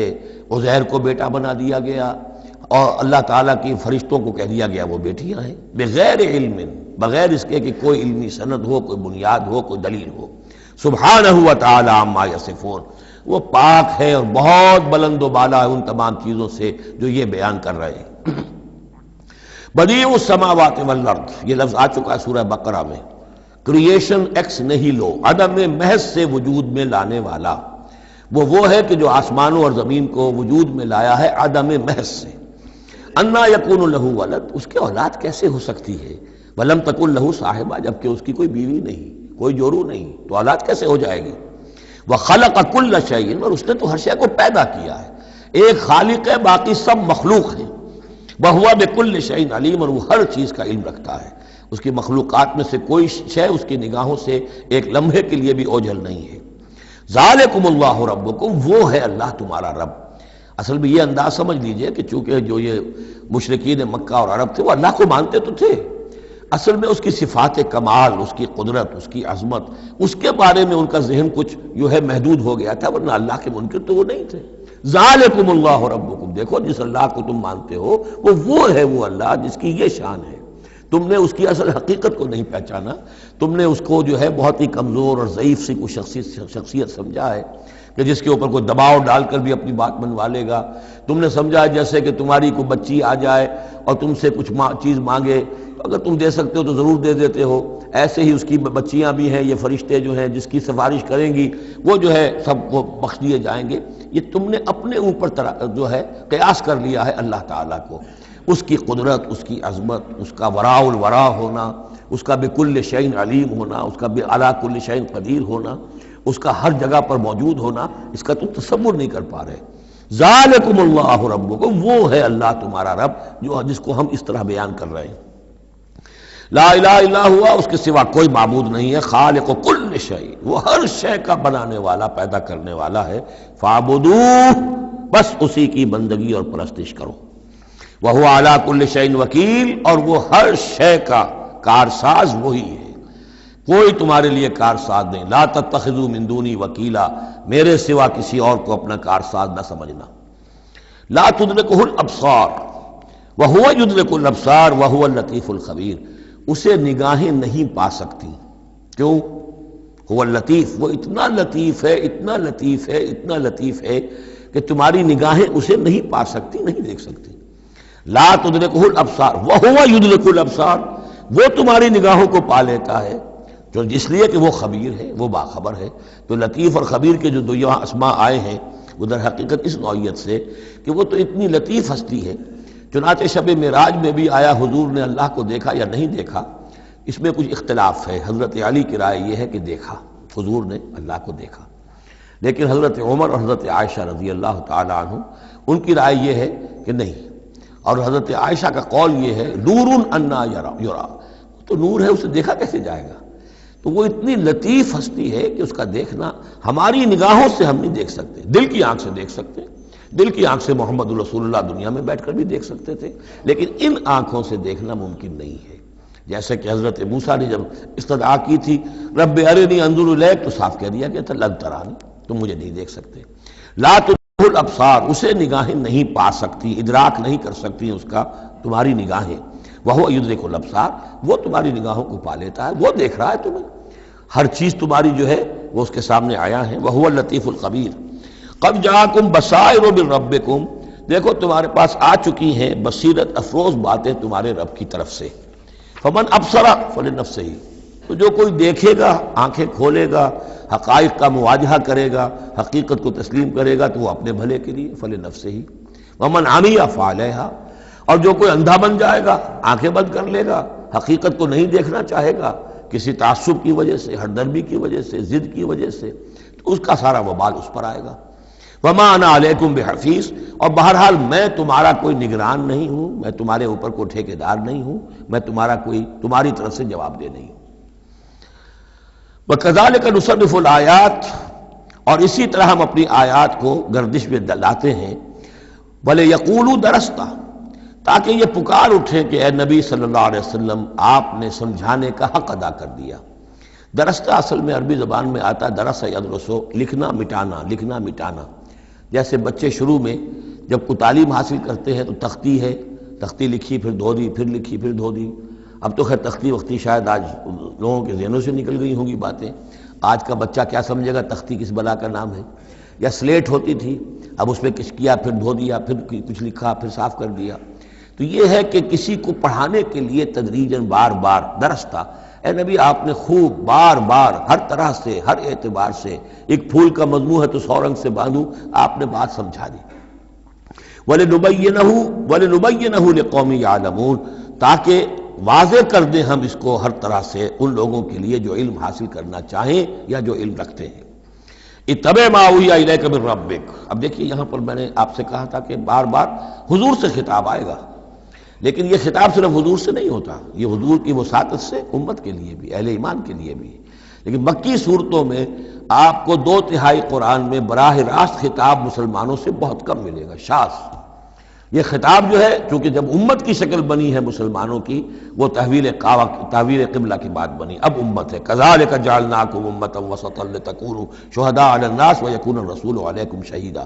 عزیر کو بیٹا بنا دیا گیا، اور اللہ تعالیٰ کی فرشتوں کو کہہ دیا گیا وہ بیٹیاں ہیں، بغیر علم، بغیر اس کے کہ کوئی علمی سند ہو، کوئی بنیاد ہو، کوئی دلیل ہو۔ سبحانہ وتعالی عما یصفون، وہ پاک ہے اور بہت بلند و بالا ہے ان تمام چیزوں سے جو یہ بیان کر رہے ہیں۔ بدیع السماوات والارض، یہ لفظ آ چکا ہے سورہ بقرہ میں۔ کریشن ایکس نہیلو، عدم محض سے وجود میں لانے والا، وہ ہے کہ جو آسمانوں اور زمین کو وجود میں لایا ہے عدم محض سے۔ انا یکون لہ ولد، اس کے اولاد کیسے ہو سکتی ہے؟ ولم تکن لہ صاحبہ، جبکہ اس کی کوئی بیوی نہیں، کوئی جورو نہیں، تو اولاد کیسے ہو جائے گی؟ وخلق کل شیء، اور اس نے تو ہر شے کو پیدا کیا ہے۔ ایک خالق ہے، باقی سب مخلوق ہیں۔ وہو بکل شیء علیم، اور وہ ہر چیز کا علم رکھتا ہے۔ اس کی مخلوقات میں سے کوئی شے اس کی نگاہوں سے ایک لمحے کے لیے بھی اوجھل نہیں ہے۔ ذالکم اللہ ربکم، وہ ہے اللہ تمہارا رب۔ اصل میں یہ انداز سمجھ لیجئے کہ چونکہ جو یہ مشرکین مکہ اور عرب تھے وہ اللہ کو مانتے تو تھے، اصل میں اس کی صفات کمال، اس کی قدرت، اس کی عظمت، اس کے بارے میں ان کا ذہن کچھ جو ہے محدود ہو گیا تھا، ورنہ اللہ کے منکر تو وہ نہیں تھے۔ ذالکم اللہ ربکم، دیکھو جس اللہ کو تم مانتے ہو وہ ہے وہ اللہ جس کی یہ شان ہے۔ تم نے اس کی اصل حقیقت کو نہیں پہچانا، تم نے اس کو جو ہے بہت ہی کمزور اور ضعیف سی کوئی شخصیت سمجھا ہے کہ جس کے اوپر کوئی دباؤ ڈال کر بھی اپنی بات منوا لے گا۔ تم نے سمجھا جیسے کہ تمہاری کوئی بچی آ جائے اور تم سے کچھ چیز مانگے، اگر تم دے سکتے ہو تو ضرور دے دیتے ہو۔ ایسے ہی اس کی بچیاں بھی ہیں، یہ فرشتے جو ہیں جس کی سفارش کریں گی وہ جو ہے سب کو بخش دیے جائیں گے۔ یہ تم نے اپنے اوپر جو ہے قیاس کر لیا ہے اللہ تعالیٰ کو، اس کی قدرت، اس کی عظمت، اس کا وراء الورا ہونا، اس کا بکل شیء علیم ہونا، اس کا علی کل شیء قدیر ہونا، اس کا ہر جگہ پر موجود ہونا، اس کا تم تصور نہیں کر پا رہے۔ ذالکم اللہ ربکم، وہ ہے اللہ تمہارا رب جس کو ہم اس طرح بیان کر رہے ہیں۔ لا الہ الا ہوا، اس کے سوا کوئی معبود نہیں ہے۔ خالق کل شیء، وہ ہر شے کا بنانے والا، پیدا کرنے والا ہے۔ فاعبدوہ، بس اسی کی بندگی اور پرستش کرو۔ وہو علی کل شیء وکیل، اور وہ ہر شے کا کارساز وہی ہے، کوئی تمہارے لیے کارساز نہیں۔ لا تتخذوا من دونی وکیلا، میرے سوا کسی اور کو اپنا کارساز نہ سمجھنا۔ لا تدرکہ الابصار وہو یدرک الابصار وہو اللطیف الخبیر، اسے نگاہیں نہیں پا سکتی، کیوں؟ هو اللطیف، وہ اتنا لطیف ہے، اتنا لطیف ہے، اتنا لطیف ہے کہ تمہاری نگاہیں اسے نہیں پا سکتی، نہیں دیکھ سکتی۔ لا تدرکہ الابصار وہو یدرک الابصار، وہ تمہاری نگاہوں کو پا لیتا ہے، جو اس لیے کہ وہ خبیر ہے، وہ باخبر ہے۔ تو لطیف اور خبیر کے جو دو یہاں اسماء آئے ہیں وہ در حقیقت اس نوعیت سے کہ وہ تو اتنی لطیف ہستی ہے۔ چنانچہ شب معراج میں بھی آیا حضور نے اللہ کو دیکھا یا نہیں دیکھا، اس میں کچھ اختلاف ہے۔ حضرت علی کی رائے یہ ہے کہ دیکھا، حضور نے اللہ کو دیکھا، لیکن حضرت عمر اور حضرت عائشہ رضی اللہ تعالی عنہ ان کی رائے یہ ہے کہ نہیں، اور حضرت عائشہ کا قول یہ ہے نور انا یرا، تو نور ہے، اسے دیکھا کیسے جائے گا؟ تو وہ اتنی لطیف ہستی ہے کہ اس کا دیکھنا ہماری نگاہوں سے ہم نہیں دیکھ سکتے، دل کی آنکھ سے دیکھ سکتے، دل کی آنکھ سے محمد رسول اللہ دنیا میں بیٹھ کر بھی دیکھ سکتے تھے، لیکن ان آنکھوں سے دیکھنا ممکن نہیں ہے۔ جیسے کہ حضرت موسیٰ نے جب استدعا کی تھی رب ارنی انظر الیک، تو صاف کہہ دیا گیا تھا لن ترانی، تم مجھے نہیں دیکھ سکتے۔ لا تدرکہ الابصار، اسے نگاہیں نہیں پا سکتی، ادراک نہیں کر سکتی اس کا تمہاری نگاہیں، وہو یدرک الابصار، وہ تمہاری نگاہوں کو پا لیتا ہے، وہ دیکھ رہا ہے تمہیں، ہر چیز تمہاری جو ہے وہ اس کے سامنے آیا ہے۔ وہو اللطیف الخبیر۔ قد جاءکم بصائر من ربکم، دیکھو تمہارے پاس آ چکی ہیں بصیرت افروز باتیں تمہارے رب کی طرف سے۔ فمن ابصر فلنفسہ، تو جو کوئی دیکھے گا، آنکھیں کھولے گا، حقائق کا مواجہہ کرے گا، حقیقت کو تسلیم کرے گا، تو وہ اپنے بھلے کے لیے، فلنفسہ۔ ومن عمی فعلیہا، اور جو کوئی اندھا بن جائے گا، آنکھیں بند کر لے گا، حقیقت کو نہیں دیکھنا چاہے گا کسی تعصب کی وجہ سے، ہردرمی کی وجہ سے، ضد کی وجہ سے، تو اس کا سارا وبال اس پر آئے گا۔ وما انا علیکم بحفیظ، اور بہرحال میں تمہارا کوئی نگران نہیں ہوں، میں تمہارے اوپر کوئی ٹھیکیدار نہیں ہوں، میں تمہاری طرف سے جواب دہ نہیں ہوں۔ وَكَذَلِكَ نُصَرِّفُ الْآيَاتِ، اور اسی طرح ہم اپنی آیات کو گردش میں لاتے ہیں، وَلِيَقُولُوا دَرَسْتَ، تاکہ یہ پکار اٹھے کہ اے نبی صلی اللہ علیہ وسلم آپ نے سمجھانے کا حق ادا کر دیا۔ درستہ اصل میں عربی زبان میں آتا ہے درس یدرسو، لکھنا مٹانا، لکھنا مٹانا۔ جیسے بچے شروع میں جب کوئی تعلیم حاصل کرتے ہیں تو تختی ہے، تختی لکھی پھر دھو دی، پھر لکھی پھر دھو دی۔ اب تو خیر تختی وقتی شاید آج لوگوں کے ذہنوں سے نکل گئی ہوں گی باتیں، آج کا بچہ کیا سمجھے گا تختی کس بلا کا نام ہے۔ یا سلیٹ ہوتی تھی، اب اس میں کچھ کیا پھر دھو دیا، پھر کچھ لکھا پھر صاف کر دیا۔ تو یہ ہے کہ کسی کو پڑھانے کے لیے تدریجاً بار بار درستہ، اے نبی آپ نے خوب بار بار ہر طرح سے، ہر اعتبار سے، ایک پھول کا مضمون ہے تو 100 رنگ سے باندھوں، آپ نے بات سمجھا دی۔ وَلِنُبَيِّنَهُ لِقَوْمٍ يَعْلَمُونَ، تاکہ واضح کر دیں ہم اس کو ہر طرح سے ان لوگوں کے لیے جو علم حاصل کرنا چاہیں یا جو علم رکھتے ہیں۔ اتَّبِعْ مَا أُوحِیَ إِلَیْکَ مِن رَبِّکَ، اب دیکھیے یہاں پر میں نے آپ سے کہا تھا کہ بار بار حضور سے خطاب آئے گا، لیکن یہ خطاب صرف حضور سے نہیں ہوتا، یہ حضور کی وساطت سے امت کے لیے بھی، اہل ایمان کے لیے بھی۔ لیکن مکی صورتوں میں آپ کو 2/3 قرآن میں براہ راست خطاب مسلمانوں سے بہت کم ملے گا، شاذ۔ یہ خطاب جو ہے چونکہ جب امت کی شکل بنی ہے مسلمانوں کی، وہ تحویل قبلہ کی بات بنی، اب امت ہے۔ کذالک جعلناکم امۃ وسطا لتکونوا شہداء علی الناس ویکون الرسول علیکم شہیدا۔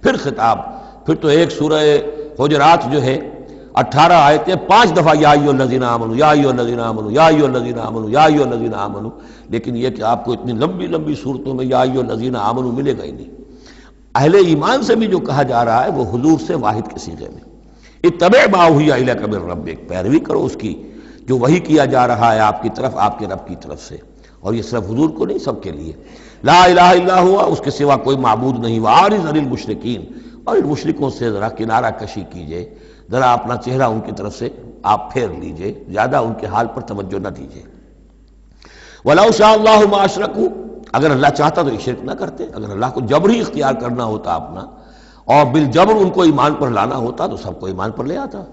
پھر خطاب، پھر تو ایک سورہ حجرات جو ہے 18 آیتیں 5 دفعہ یا ایھا الذین آمنوا یا ایھا الذین آمنوا یا ایھا الذین آمنوا یا ایھا الذین آمنوا، لیکن یہ کہ آپ کو اتنی لمبی لمبی صورتوں میں یا ایھا الذین آمنوا ملے گا ہی نہیں۔ اہل ایمان سے بھی جو کہا جا رہا ہے وہ حضور سے واحد کے صیغے میں، اتبع ما اوحی الیک من ربک، پیروی کرو اس کی جو وحی کیا جا رہا ہے آپ کی طرف، آپ کے رب کی طرف سے۔ اور یہ صرف حضور کو نہیں، سب کے لیے۔ لا الہ الا ہوا، اس کے سوا کوئی معبود نہیں۔ وَأَعْرِضْ عَنِ الْمُشْرِكِينَ، اور ان مشرکوں سے ذرا کنارہ کشی کیجئے، ذرا اپنا چہرہ ان کی طرف سے آپ پھیر لیجئے، زیادہ ان کے حال پر توجہ نہ دیجئے۔ وَلَوْ شَاءَ اللَّهُ مَا أَشْرَكُوا، اگر اللہ چاہتا تو یہ شرک نہ کرتے، اگر اللہ کو جبر ہی اختیار کرنا ہوتا اپنا اور بالجبر ان کو ایمان پر لانا ہوتا تو سب کو ایمان پر لے آتا۔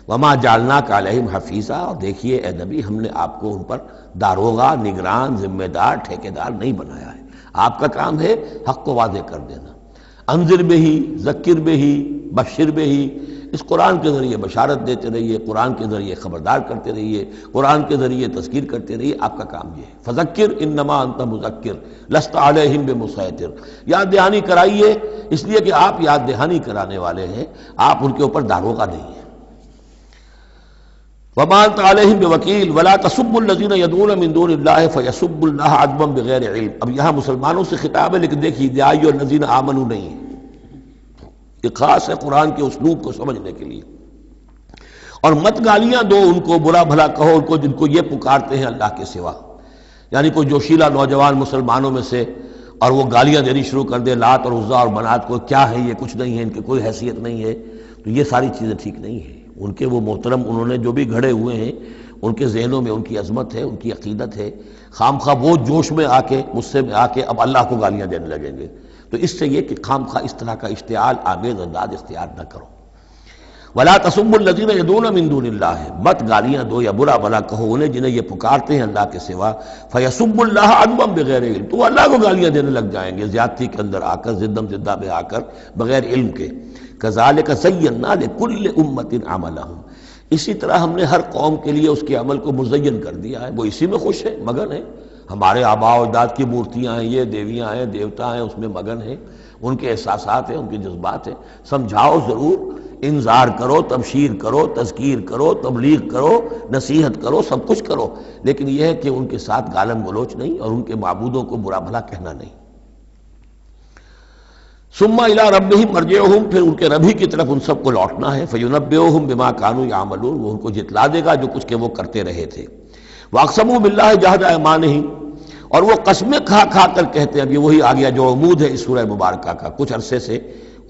وَمَا جَعَلْنَاكَ عَلَيْهِمْ حَفِيظًا، اور دیکھیے اے نبی ہم نے آپ کو ان پر داروغہ، نگران، ذمہ دار، ٹھیکیدار نہیں بنایا ہے۔ آپ کا کام ہے حق کو واضح کر دینا۔ انذر بہی، ذکر بہی، بشر بہی، اس قرآن کے ذریعے بشارت دیتے رہیے، قرآن کے ذریعے خبردار کرتے رہیے، قرآن کے ذریعے تذکیر کرتے رہیے، آپ کا کام یہ ہے۔ فذکر انما انت مذکر لست علیہم بمسیطر، یاد دہانی کرائیے، اس لیے کہ آپ یاد دہانی کرانے والے ہیں، آپ ان کے اوپر داروغہ نہیں ہیں۔ وما انت علیہم بوکیل ولا تسبوا الذین یدعون من دون اللہ فیسبوا اللہ عدوا بغیر علم۔ اب یہاں مسلمانوں سے خطاب ہے، لیکن دیکھیے یا ایھا الذین آمنوا نہیں ہے، یہ خاص ہے قرآن کے اسلوب کو سمجھنے کے لیے۔ اور مت گالیاں دو ان کو، برا بھلا کہو ان کو جن کو یہ پکارتے ہیں اللہ کے سوا، یعنی کوئی جوشیلا نوجوان مسلمانوں میں سے اور وہ گالیاں دینی شروع کر دے لات اور عزیٰ اور منات کو، کیا ہے یہ، کچھ نہیں ہے، ان کی کوئی حیثیت نہیں ہے، تو یہ ساری چیزیں ٹھیک نہیں ہیں۔ ان کے وہ محترم انہوں نے جو بھی گھڑے ہوئے ہیں، ان کے ذہنوں میں ان کی عظمت ہے، ان کی عقیدت ہے، خام خواہ وہ جوش میں آ کے، غصے میں آ کے اب اللہ کو گالیاں دینے لگیں گے، تو اس سے یہ کہ خام خواہ اس طرح کا اشتعال آمیز انداز اختیار نہ کرو۔ ولا تسبوا الذین یدعون من دون اللہ، مت گالیاں دو یا برا بھلا کہو انہیں جنہیں یہ پکارتے ہیں اللہ کے سوا، فیسبوا اللہ عدوا بغیر علم، تو اللہ کو گالیاں دینے لگ جائیں گے زیادتی کے اندر آ کر، زدم زدہ میں آ کر، بغیر علم کے۔ کذالک زینا لکل امۃ عملہم، اسی طرح ہم نے ہر قوم کے لیے اس کے عمل کو مزین کر دیا ہے، وہ اسی میں خوش ہے، مگن ہے۔ ہمارے آباء و اجداد کی مورتیاں ہیں، یہ دیویاں ہیں، دیوتا ہیں، اس میں مگن ہیں، ان کے احساسات ہیں، ان کے جذبات ہیں۔ سمجھاؤ ضرور، انذار کرو، تبشیر کرو، تذکیر کرو، تبلیغ کرو، نصیحت کرو، سب کچھ کرو، لیکن یہ ہے کہ ان کے ساتھ گالم گلوچ نہیں اور ان کے معبودوں کو برا بھلا کہنا نہیں۔ ثم الی ربہم مرجعہم، پھر ان کے رب ہی کی طرف ان سب کو لوٹنا ہے، فینبئہم بما کانوا یعملون، وہ ان کو جتلا دے گا جو کچھ کہ وہ کرتے رہے تھے۔ واقسموا باللہ جہد ایمانہم، اور وہ قسمیں کھا کھا کر کہتے ہیں، اب یہ وہی آ گیا جو عمود ہے اس سورہ مبارکہ کا، کچھ عرصے سے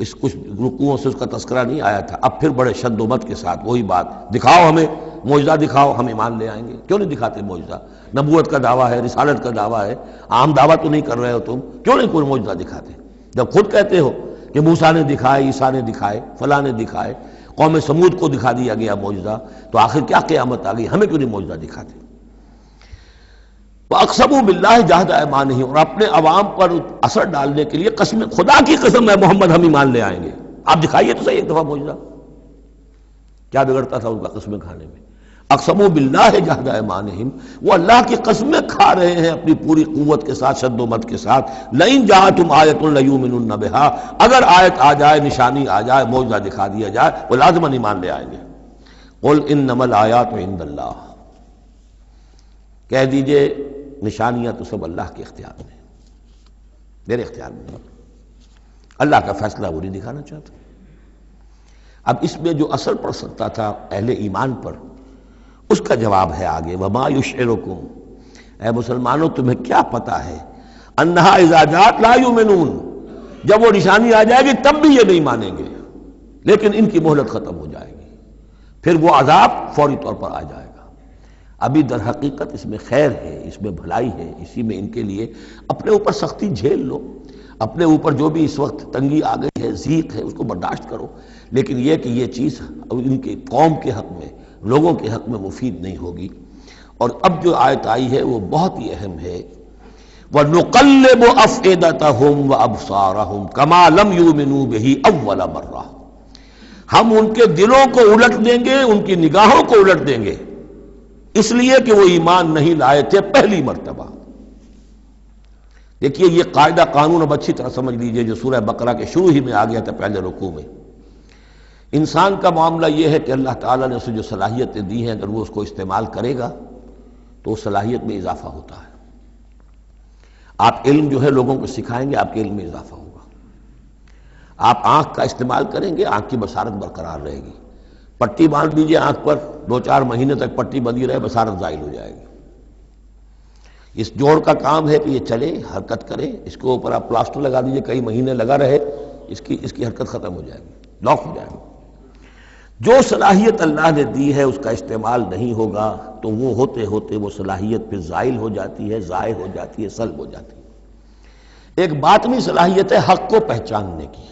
اس کچھ رکوعوں سے اس کا تذکرہ نہیں آیا تھا، اب پھر بڑے شد و مت کے ساتھ وہی بات، دکھاؤ ہمیں معجزہ، دکھاؤ ہم ایمان لے آئیں گے۔ کیوں نہیں دکھاتے معجزہ؟ نبوت کا دعویٰ ہے، رسالت کا دعویٰ ہے، عام دعویٰ تو نہیں کر رہے ہو تم، کیوں نہیں کوئی معجزہ دکھاتے؟ جب خود کہتے ہو کہ موسیٰ نے دکھائے، عیسیٰ نے دکھائے، فلاں نے دکھائے، قوم سمود کو دکھا دیا گیا معجزہ، تو آخر کیا قیامت آ گئی؟ ہمیں کیوں نہیں معجزہ دکھاتے؟ وَأَقْسَمُوا بِاللَّهِ جَهْدَ أَيْمَانِهِمْ، اور اپنے عوام پر اثر ڈالنے کے لیے قسم، خدا کی قسم ہے محمد ہم ایمان لے آئیں گے، آپ دکھائیے تو صحیح ایک دفعہ معجزہ۔ کیا بگڑتا تھا ان کا قسمیں کھانے میں؟ اقسموا باللہ جہد ایمانہم، وہ اللہ کی قسمیں کھا رہے ہیں اپنی پوری قوت کے ساتھ، شد و مت کے ساتھ، لئن جاءتہم آیۃ لیؤمنن بہا، اگر آیت آ جائے، نشانی آ جائے، معجزہ دکھا دیا جائے، وہ لازماً ایمان لے آئیں گے۔ قل انما الآیات عند اللہ، کہہ دیجئے نشانیاں تو سب اللہ کے اختیار میں، میرے اختیار میں نہیں، اللہ کا فیصلہ وہ نہیں دکھانا چاہتا۔ اب اس میں جو اثر پڑ سکتا تھا اہل ایمان پر، اس کا جواب ہے آگے، وما یشعرکم، اے مسلمانوں تمہیں کیا پتا ہے، انہا اذا جاءت لا یؤمنون، جب وہ نشانی آ جائے گی تب بھی یہ نہیں مانیں گے، لیکن ان کی مہلت ختم ہو جائے گی، پھر وہ عذاب فوری طور پر آ جائے گا۔ ابھی در حقیقت اس میں خیر ہے، اس میں بھلائی ہے، اسی میں ان کے لیے اپنے اوپر سختی جھیل لو، اپنے اوپر جو بھی اس وقت تنگی آ گئی ہے، ضیق ہے، اس کو برداشت کرو، لیکن یہ کہ یہ چیز ان کے قوم کے حق میں، لوگوں کے حق میں مفید نہیں ہوگی۔ اور اب جو آیت آئی ہے وہ بہت ہی اہم ہے، وَنُقَلِّبُ أَفْئِدَتَهُمْ وَأَبْصَارَهُمْ كَمَا لَمْ يُؤْمِنُوا بِهِ أَوَّلَ مَرَّةٍ، ہم ان کے دلوں کو الٹ دیں گے، ان کی نگاہوں کو الٹ دیں گے، اس لیے کہ وہ ایمان نہیں لائے تھے پہلی مرتبہ۔ دیکھیے یہ قاعدہ قانون اب اچھی طرح سمجھ لیجئے جو سورہ بقرہ کے شروع ہی میں آ گیا تھا پہلے رکوع میں۔ انسان کا معاملہ یہ ہے کہ اللہ تعالیٰ نے اسے جو صلاحیتیں دی ہیں، اگر وہ اس کو استعمال کرے گا تو اس صلاحیت میں اضافہ ہوتا ہے۔ آپ علم جو ہے لوگوں کو سکھائیں گے، آپ کے علم میں اضافہ ہوگا۔ آپ آنکھ کا استعمال کریں گے، آنکھ کی بصارت برقرار رہے گی۔ پٹی باندھ دیجئے آنکھ پر، 2-4 مہینے تک پٹی بندھی رہے، بصارت زائل ہو جائے گی۔ اس جوڑ کا کام ہے کہ یہ چلے، حرکت کرے، اس کے اوپر آپ پلاسٹر لگا دیجئے، کئی مہینے لگا رہے، اس کی حرکت ختم ہو جائے گی، لاک ہو جائے گی۔ جو صلاحیت اللہ نے دی ہے اس کا استعمال نہیں ہوگا تو وہ ہوتے ہوتے وہ صلاحیت پھر زائل ہو جاتی ہے، ضائع ہو جاتی ہے، سلب ہو جاتی ہے۔ ایک باطنی صلاحیت ہے حق کو پہچاننے کی،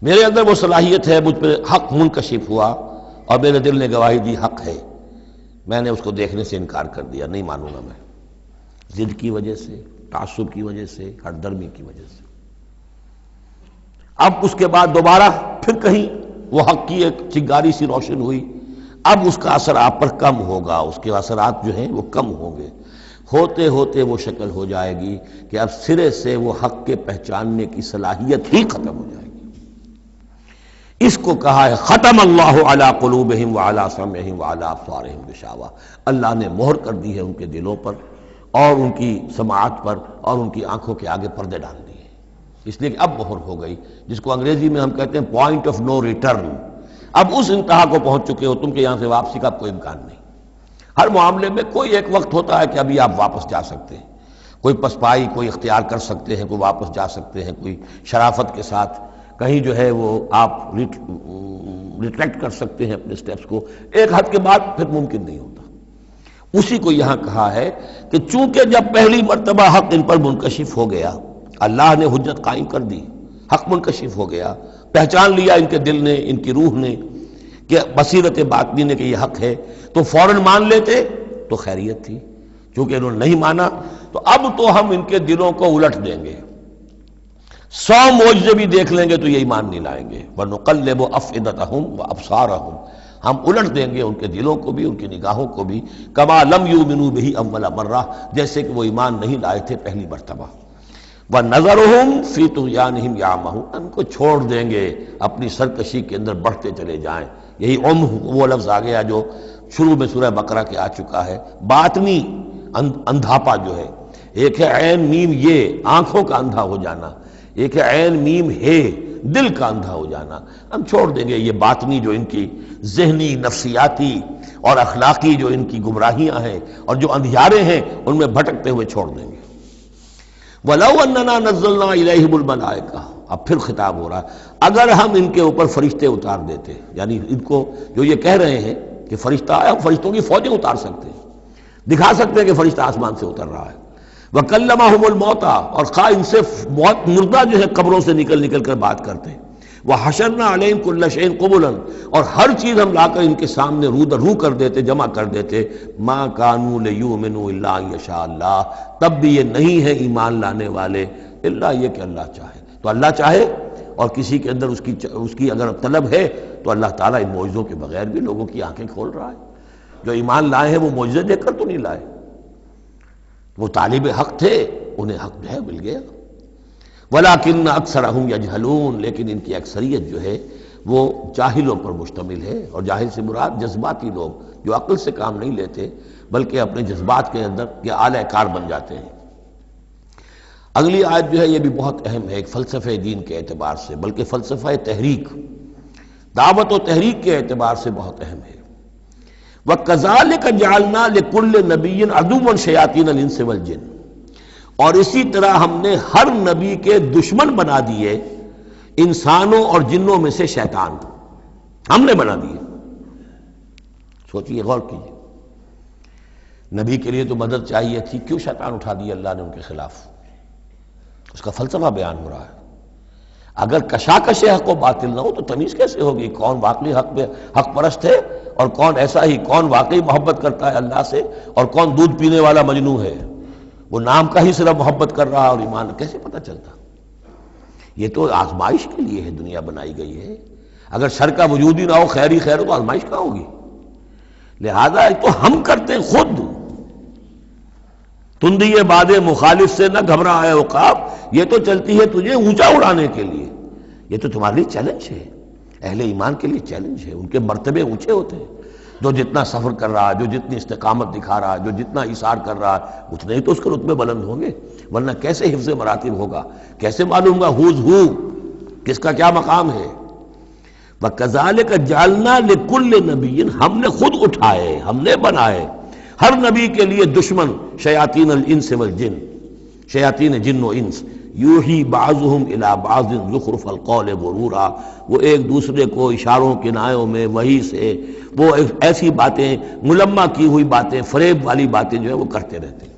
میرے اندر وہ صلاحیت ہے، مجھ پہ حق منکشف ہوا اور میرے دل نے گواہی دی حق ہے، میں نے اس کو دیکھنے سے انکار کر دیا، نہیں مانوں گا میں، ضد کی وجہ سے، تعصب کی وجہ سے، ہٹ درمی کی وجہ سے۔ اب اس کے بعد دوبارہ پھر کہیں وہ حق کی ایک چنگاری سی روشن ہوئی، اب اس کا اثر آپ پر کم ہوگا، اس کے اثرات جو ہیں وہ کم ہوں گے، ہوتے ہوتے وہ شکل ہو جائے گی کہ اب سرے سے وہ حق کے پہچاننے کی صلاحیت ہی ختم ہو جائے گی۔ اس کو کہا ہے ختم اللہ علی قلوبہم وعلی سمعہم وعلی ابصارہم غشاوہ، اللہ نے مہر کر دی ہے ان کے دلوں پر اور ان کی سماعت پر اور ان کی آنکھوں کے آگے پردے ڈال دیے، اس لیے کہ اب مہر ہو گئی، جس کو انگریزی میں ہم کہتے ہیں پوائنٹ آف نو ریٹرن، اب اس انتہا کو پہنچ چکے ہو تم کہ یہاں سے واپسی کا کوئی امکان نہیں۔ ہر معاملے میں کوئی ایک وقت ہوتا ہے کہ ابھی آپ واپس جا سکتے ہیں، کوئی پسپائی کوئی اختیار کر سکتے ہیں، کوئی واپس جا سکتے ہیں، کوئی شرافت کے ساتھ کہیں جو ہے وہ آپ ریٹریکٹ کر سکتے ہیں اپنے سٹیپس کو، ایک حد کے بعد پھر ممکن نہیں ہوتا۔ اسی کو یہاں کہا ہے کہ چونکہ جب پہلی مرتبہ حق ان پر منکشف ہو گیا، اللہ نے حجت قائم کر دی، حق منکشف ہو گیا، پہچان لیا ان کے دل نے، ان کی روح نے، کہ بصیرت باطنی نے کہ یہ حق ہے، تو فوراً مان لیتے تو خیریت تھی. چونکہ انہوں نے نہیں مانا تو اب تو ہم ان کے دلوں کو الٹ دیں گے، 100 معجزے بھی دیکھ لیں گے تو یہ ایمان نہیں لائیں گے. وَنُقَلِّبُ أَفْئِدَتَهُمْ وَأَبْصَارَهُمْ، ہم الٹ دیں گے ان کے دلوں کو بھی، ان کی نگاہوں کو بھی، كَمَا لَمْ يُؤْمِنُوا بِهِ أَوَّلَ مَرَّةٍ، جیسے کہ وہ ایمان نہیں لائے تھے پہلی مرتبہ. وَنَذَرُهُمْ فِي طُغْيَانِهِمْ يَعْمَهُونَ، ان کو چھوڑ دیں گے اپنی سرکشی کے اندر بڑھتے چلے جائیں. یہی وہ لفظ آ گیا جو شروع میں سورہ بقرہ کے آ چکا ہے. باطنی اندھاپا جو ہے، ایک ہے عین میم یہ آنکھوں کا اندھا ہو جانا، ایک ہے عین میم ہے دل کا اندھا ہو جانا. ہم چھوڑ دیں گے یہ باطنی جو ان کی ذہنی، نفسیاتی اور اخلاقی جو ان کی گمراہیاں ہیں اور جو اندھیارے ہیں ان میں بھٹکتے ہوئے چھوڑ دیں گے. وَلَوْ أَنَّنَا نَزَّلْنَا إِلَيْهِمُ الْمَلَائِكَةَ، اب پھر خطاب ہو رہا ہے، اگر ہم ان کے اوپر فرشتے اتار دیتے، یعنی ان کو جو یہ کہہ رہے ہیں کہ فرشتہ آیا، ہم فرشتوں کی فوجیں اتار سکتے ہیں، دکھا سکتے ہیں کہ فرشتہ آسمان سے اتر رہا ہے. وَكَلَّمَهُمُ الْمَوْتَى، اور خواہ ان سے موت مردہ جو ہے قبروں سے نکل نکل کر بات کرتے. وَحَشَرْنَا عَلَيْهِمْ كُلَّ شَيْءٍ قُبُلًا، اور ہر چیز ہم لا کر ان کے سامنے رو در رو کر دیتے، جمع کر دیتے. مَا كَانُوا لِيُؤْمِنُوا إِلَّا أَن يَشَاءَ اللَّهُ، تب بھی یہ نہیں ہے ایمان لانے والے الا یہ کہ اللہ چاہے. تو اللہ چاہے اور کسی کے اندر اس کی اگر طلب ہے تو اللہ تعالیٰ ان معجزوں کے بغیر بھی لوگوں کی آنکھیں کھول رہا ہے. جو ایمان لائے ہیں وہ معجزے دیکھ کر تو نہیں لائے، وہ طالب حق تھے، انہیں حق جو ہے مل گیا. وَلَٰكِنَّ أَكْثَرَهُمْ يَجْهَلُونَ، لیکن ان کی اکثریت جو ہے وہ جاہلوں پر مشتمل ہے. اور جاہل سے مراد جذباتی لوگ جو عقل سے کام نہیں لیتے بلکہ اپنے جذبات کے اندر کے آلہ کار بن جاتے ہیں. اگلی آیت جو ہے یہ بھی بہت اہم ہے، ایک فلسفہ دین کے اعتبار سے، بلکہ فلسفہ تحریک، دعوت و تحریک کے اعتبار سے بہت اہم ہے. وَكَذَلِكَ جَعَلْنَا لِكُلِّ نَبِيٍّ عَدُوًّا شَيَاطِينَ الْإِنسِ وَالْجِنِّ، اور اسی طرح ہم نے ہر نبی کے دشمن بنا دیے انسانوں اور جنوں میں سے شیطان، ہم نے بنا دیے. سوچئے، غور کیجئے، نبی کے لیے تو مدد چاہیے تھی، کیوں شیطان اٹھا دیا اللہ نے ان کے خلاف؟ اس کا فلسفہ بیان ہو رہا ہے. اگر کشاکش حق و باطل نہ ہو تو تمیز کیسے ہوگی کون واقعی حق پرست ہے اور کون ایسا ہی، کون واقعی محبت کرتا ہے اللہ سے اور کون دودھ پینے والا مجنوں ہے، وہ نام کا ہی صرف محبت کر رہا اور ایمان کیسے پتہ چلتا؟ یہ تو آزمائش کے لیے ہے دنیا بنائی گئی ہے. اگر شر کا وجود ہی نہ ہو، خیر ہی خیر ہو، تو آزمائش کہاں ہوگی؟ لہذا تو ہم کرتے ہیں خود. تندی باد مخالف سے نہ گھبرا ہے عقاب، یہ تو چلتی ہے تجھے اونچا اڑانے کے لیے. یہ تو تمہارے لیے چیلنج ہے، اہل ایمان کے لیے چیلنج ہے. ان کے مرتبے اونچے ہوتے ہیں. جو جتنا سفر کر رہا ہے، جو جتنی استقامت دکھا رہا ہے، جو جتنا ایثار کر رہا ہے، اتنے ہی تو اس کے رتبے بلند ہوں گے. ورنہ کیسے حفظ مراتب ہوگا؟ کیسے معلوم گا ہوز ہو، کس کا کیا مقام ہے؟ وَكَذَلِكَ جَعَلْنَا لِكُلِّ نَبِيٍّ، ہم نے خود اٹھائے، ہم نے بنائے ہر نبی کے لیے دشمن شیاطین الانس والجن، شیاطین جن و انس. یوحی بعضهم الی بعض زخرف القول غرورا، وہ ایک دوسرے کو اشاروں کنایوں میں وحی سے وہ ایسی باتیں، ملمہ کی ہوئی باتیں، فریب والی باتیں جو ہے وہ کرتے رہتے ہیں،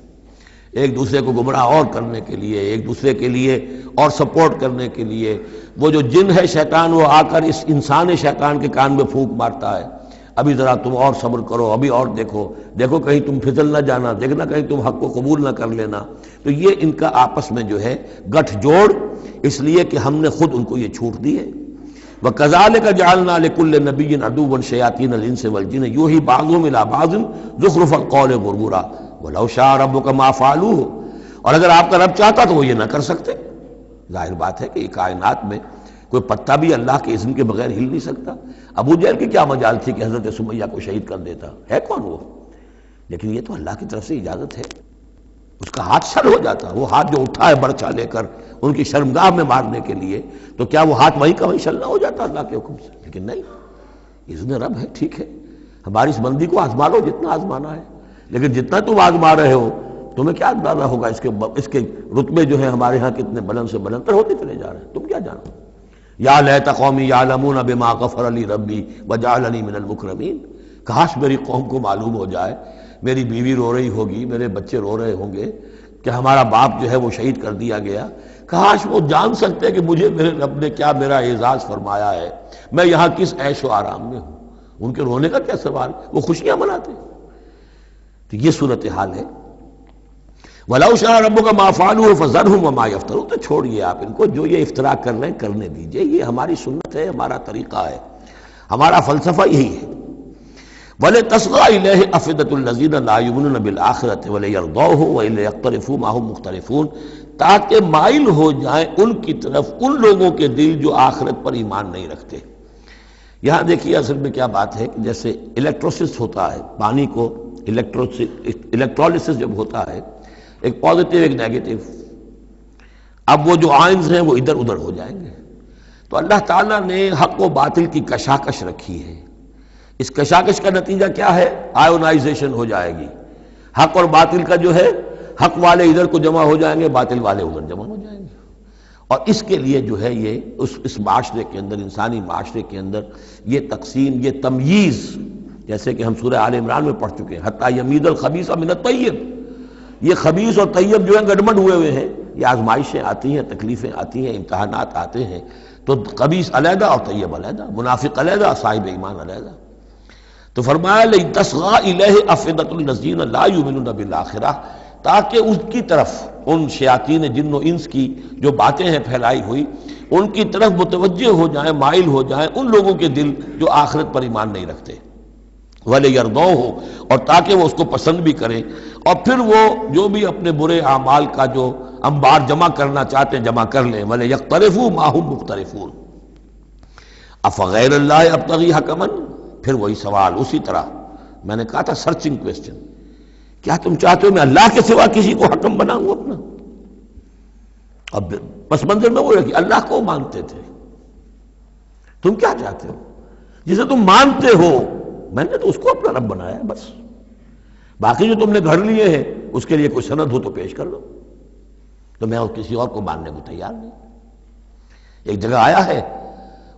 ایک دوسرے کو گمراہ اور کرنے کے لیے، ایک دوسرے کے لیے اور سپورٹ کرنے کے لیے. وہ جو جن ہے شیطان، وہ آ کر اس انسان شیطان کے کان میں پھونک مارتا ہے، ابھی ذرا تم اور صبر کرو، ابھی اور دیکھو کہیں تم پھسل نہ جانا، دیکھنا کہیں تم حق کو قبول نہ کر لینا. تو یہ ان کا آپس میں جو ہے گٹھ جوڑ، اس لیے کہ ہم نے خود ان کو یہ چھوٹ دی ہے. وَكَذَلِكَ جَعَلْنَا لِكُلِّ نَبِيٍّ عَدُوًّا شَيَاطِينَ الْإِنسِ وَالْجِنِّ يُوحِي بَعْضُهُمْ إِلَىٰ بَعْضٍ زُخْرُفَ الْقَوْلِ غُرُورًا وَلَوْ شَاءَ رَبُّكَ مَا فَعَلُوهُ، اور اگر آپ کا رب چاہتا تو وہ یہ نہ کر سکتے. ظاہر بات ہے کہ یہ کائنات میں کوئی پتا بھی اللہ کے اذن کے بغیر ہل نہیں سکتا. ابو جہل کی کیا مجال تھی کہ حضرت سمیہ کو شہید کر دیتا؟ ہے کون وہ؟ لیکن یہ تو اللہ کی طرف سے اجازت ہے. اس کا ہاتھ شل ہو جاتا، وہ ہاتھ جو اٹھا ہے برچھا لے کر ان کی شرمگاہ میں مارنے کے لیے، تو کیا وہ ہاتھ وہیں کا وہیں شل نہ ہو جاتا اللہ کے حکم سے؟ لیکن نہیں، اذن رب ہے. ٹھیک ہے، ہماری اس بندی کو آزما لو جتنا آزمانا ہے، لیکن جتنا تم آزما رہے ہو تمہیں کیا اندازہ ہوگا اس کے رتبے جو ہے ہمارے ہاں کتنے بلند سے بلند تر ہوتے چلے جا رہے ہیں، تم کیا جانو. یا لیت قومی یعلمون بما غفر لی ربی وجعلنی من المکرمین، کاش میری قوم کو معلوم ہو جائے، میری بیوی رو رہی ہوگی، میرے بچے رو رہے ہوں گے کہ ہمارا باپ جو ہے وہ شہید کر دیا گیا، کاش وہ جان سکتے کہ مجھے میرے رب نے کیا میرا اعزاز فرمایا ہے، میں یہاں کس عیش و آرام میں ہوں۔ ان کے رونے کا کیا سوال، وہ خوشیاں مناتے ہیں۔ تو یہ صورتحال ہے۔ وَلَوْ شَاءَ رَبُّكَ مَا فَعَلُوهُ فَذَرْهُمْ وَمَا يَفْتَرُونَ، تو چھوڑیے آپ ان کو، جو یہ افتراء کر رہے ہیں کرنے دیجئے، یہ ہماری سنت ہے، ہمارا طریقہ ہے، ہمارا فلسفہ یہی ہے۔ وَلِتَصْغَىٰ إِلَيْهِ أَفْئِدَةُ الَّذِينَ لَا يُؤْمِنُونَ بِالْآخِرَةِ وَلِيَرْضَوْهُ وَلِيَقْتَرِفُوا مَا هُمْ مُقْتَرِفُونَ، تاکہ مائل ہو جائیں ان کی طرف ان لوگوں کے دل جو آخرت پر ایمان نہیں رکھتے۔ یہاں دیکھیے اصل میں کیا بات ہے کہ جیسے الیکٹروسس ہوتا ہے، پانی کو الیکٹرولسس جب ہوتا ہے، ایک پازیٹیو ایک نیگیٹو، اب وہ جو آئنز ہیں وہ ادھر ادھر ہو جائیں گے۔ تو اللہ تعالیٰ نے حق و باطل کی کشاکش رکھی ہے، اس کشاکش کا نتیجہ کیا ہے؟ آئونائزیشن ہو جائے گی، حق اور باطل کا جو ہے، حق والے ادھر کو جمع ہو جائیں گے، باطل والے ادھر جمع ہو جائیں گے۔ اور اس کے لیے جو ہے یہ اس معاشرے کے اندر، انسانی معاشرے کے اندر یہ تقسیم، یہ تمییز، جیسے کہ ہم سورہ آل عمران میں پڑھ چکے ہیں، حتی یمیز الخبیث من الطیب، یہ خبیث اور طیب جو ہیں گڈمڈ ہوئے ہوئے ہیں، یہ آزمائشیں آتی ہیں، تکلیفیں آتی ہیں، امتحانات آتے ہیں، تو خبیث علیحدہ اور طیب علیحدہ، منافق علیحدہ، صاحب ایمان علیحدہ۔ تو فرمایا لِتَصْغَىٰ إِلَيْهِ أَفْئِدَةُ الَّذِينَ لَا يُؤْمِنُونَ بِالْآخِرَةِ، تاکہ ان کی طرف، ان شیاطین جن و انس کی جو باتیں ہیں پھیلائی ہوئی، ان کی طرف متوجہ ہو جائیں، مائل ہو جائیں ان لوگوں کے دل جو آخرت پر ایمان نہیں رکھتے، وَلِيَرْضَوْهُ، اور تاکہ وہ اس کو پسند بھی کریں، اور پھر وہ جو بھی اپنے برے اعمال کا جو انبار جمع کرنا چاہتے ہیں جمع کر لیں، وَلِيَقْتَرِفُوا مَا هُمْ مُقْتَرِفُونَ أَفَغَيْرَ اللَّهِ أَبْتَغِي حَكَمًا، پھر وہی سوال اسی طرح میں نے کہا تھا، سرچنگ کویسچن، کیا تم چاہتے ہو میں اللہ کے سوا کسی کو حکم بناؤں اپنا؟ اب پس منظر میں وہ ہے کہ اللہ کو مانتے تھے، تم کیا چاہتے ہو؟ جسے تم مانتے ہو میں نے تو اس کو اپنا رب بنایا ہے، بس باقی جو تم نے گھر لیے ہیں اس کے لیے کوئی سند ہو تو پیش کر لو، تو میں کسی اور کو ماننے کو تیار نہیں۔ ایک جگہ آیا ہے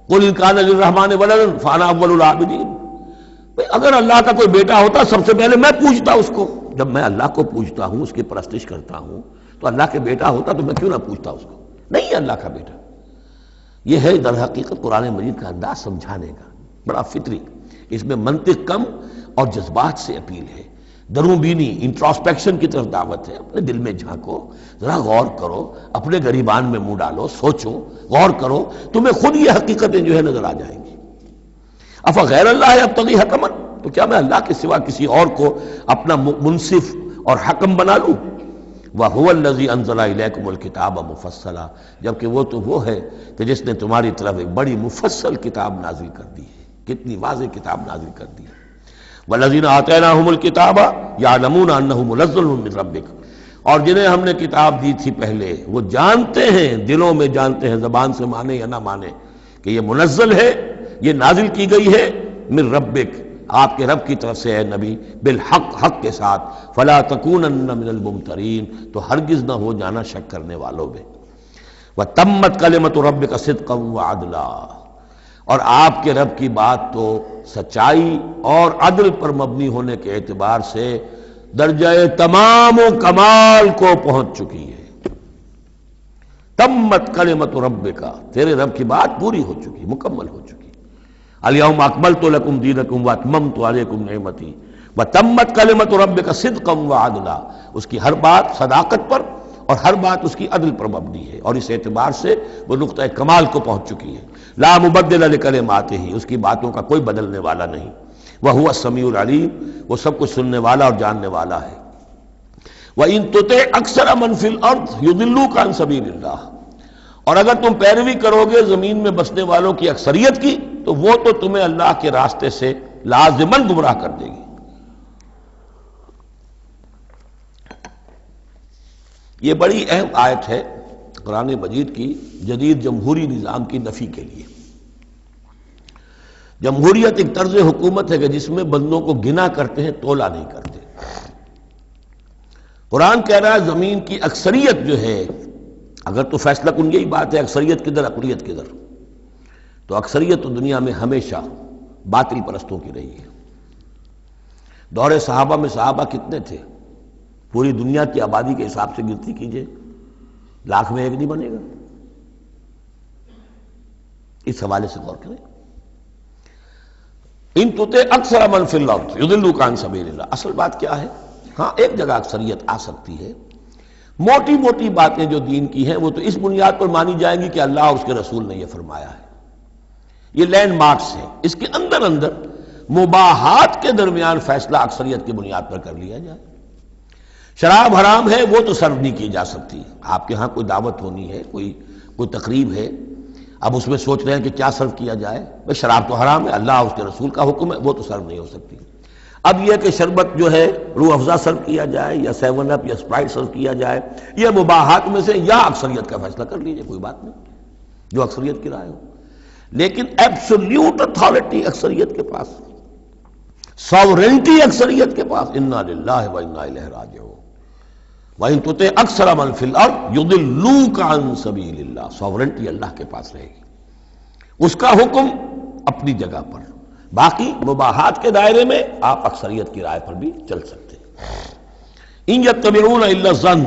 قُلْ إِنْ كَانَ لِلرَّحْمَٰنِ وَلَدٌ فَأَنَا أَوَّلُ الْعَابِدِينَ، اگر اللہ کا کوئی بیٹا ہوتا سب سے پہلے میں پوجتا اس کو، جب میں اللہ کو پوجتا ہوں، اس کی پرستش کرتا ہوں، تو اللہ کے بیٹا ہوتا تو میں کیوں نہ پوجتا اس کو؟ نہیں ہے اللہ کا بیٹا۔ یہ ہے در حقیقت قرآن مجید کا انداز سمجھانے کا، بڑا فطری، اس میں منطق کم اور جذبات سے اپیل ہے، درون بینی، انٹراسپیکشن کی طرف دعوت ہے۔ اپنے دل میں جھانکو، ذرا غور کرو، اپنے گریبان میں منہ ڈالو، سوچو، غور کرو، تمہیں خود یہ حقیقتیں جو ہے نظر آ جائیں گی۔ افغیر اللہ ابتغی حکما، تو کیا میں اللہ کے سوا کسی اور کو اپنا منصف اور حکم بنا لوں؟ وَهُوَ الَّذِي أَنزَلَ إِلَيْكُمُ الْكِتَابَ مُفَصَّلًا، جبکہ وہ تو وہ ہے کہ جس نے تمہاری طرف ایک بڑی مفصل کتاب نازل کر دی ہے، کتنی واضح کتاب نازل کر دی ہے۔ وَالَّذِينَ آتَيْنَاهُمُ الْكِتَابَ يَعْلَمُونَ أَنَّهُ مُنَزَّلٌ مِّن رَّبِّكَ، اور جنہیں ہم نے کتاب دی تھی پہلے وہ جانتے ہیں، دلوں میں جانتے ہیں، زبان سے مانے یا نہ مانے، کہ یہ منزل ہے، یہ نازل کی گئی ہے من ربک، آپ کے رب کی طرف سے ہے نبی، بالحق، حق کے ساتھ، فلا تکونن من الممترین، تو ہرگز نہ ہو جانا شک کرنے والوں میں۔ وتمت کلمۃ ربک صدقا وعدلا، اور آپ کے رب کی بات تو سچائی اور عدل پر مبنی ہونے کے اعتبار سے درجہ تمام و کمال کو پہنچ چکی ہے۔ تمت کلمۃ ربک، تیرے رب کی بات پوری ہو چکی، مکمل ہو چکی۔ الیوم اکملت لکم دینکم واتممت علیکم نعمتی وتمت کلمۃ ربک صدقا وعدلا، اس کی ہر بات صداقت پر اور ہر بات اس کی عدل پر مبنی ہے، اور اس اعتبار سے وہ نقطہ کمال کو پہنچ چکی ہے۔ لا مبدل لکلماتہ، اس کی باتوں کا کوئی بدلنے والا نہیں۔ وہو السمیع العلیم، وہ سب کچھ سننے والا اور جاننے والا ہے۔ وَإِن تُطِعْ أَكْثَرَ مَنْ فِي الْأَرْضِ يُضِلُّوكَ عَنْ سَبِيلِ اللَّهِ، اور اگر تم پیروی کرو گے زمین میں بسنے والوں کی اکثریت کی، تو وہ تو تمہیں اللہ کے راستے سے لازماً گمراہ کر دے گی۔ یہ بڑی اہم آیت ہے قرآن مجید کی جدید جمہوری نظام کی نفی کے لیے۔ جمہوریت ایک طرز حکومت ہے کہ جس میں بندوں کو گنا کرتے ہیں، تولا نہیں کرتے۔ قرآن کہہ رہا ہے زمین کی اکثریت جو ہے، اگر تو فیصلہ کن یہی بات ہے اکثریت کدھر اقلیت کدھر، تو اکثریت تو دنیا میں ہمیشہ باطل پرستوں کی رہی ہے۔ دور صحابہ میں صحابہ کتنے تھے؟ پوری دنیا کی آبادی کے حساب سے گنتی کیجئے، 1,00,000 میں ایک نہیں بنے گا؟ اس حوالے سے غور کریں. ان تطع اکثر من فی الارض یضلوک عن سبیل اللہ. اصل بات کیا ہے؟ ہاں ایک جگہ اکثریت آ سکتی ہے، موٹی موٹی باتیں جو دین کی ہیں وہ تو اس بنیاد پر مانی جائیں گی کہ اللہ اور اس کے رسول نے یہ فرمایا ہے. یہ لینڈ مارکس ہیں، اس کے اندر اندر مباحات کے درمیان فیصلہ اکثریت کی بنیاد پر کر لیا جائے. شراب حرام ہے وہ تو سرو نہیں کی جا سکتی. آپ کے ہاں کوئی دعوت ہونی ہے، کوئی تقریب ہے، اب اس میں سوچ رہے ہیں کہ کیا سرو کیا جائے. بھئی شراب تو حرام ہے، اللہ اور اس کے رسول کا حکم ہے، وہ تو سرو نہیں ہو سکتی. اب یہ کہ شربت جو ہے روح افزا سرو کیا جائے یا 7 اپ یا اسپرائٹ سرو کیا جائے، یہ مباحات میں سے یا اکثریت کا فیصلہ کر لیجیے، کوئی بات نہیں، جو اکثریت کی رائے ہو. لیکن ایبسولوٹ اتھارٹی اکثریت کے پاس، ساورنٹی اکثریت کے پاس. انا للہ و انا الیہ راجعون. وَإِن تُطِعْ أَكْثَرَ مَن فِي الْأَرْضِ يُضِلُّوكَ عَن سَبِيلِ اللَّهِ. ساورنٹی اللہ کے پاس رہے گی، اس کا حکم اپنی جگہ پر. باقی مباحات کے دائرے میں آپ اکثریت کی رائے پر بھی چل سکتے ہیں. ان یتبعون الا الظن،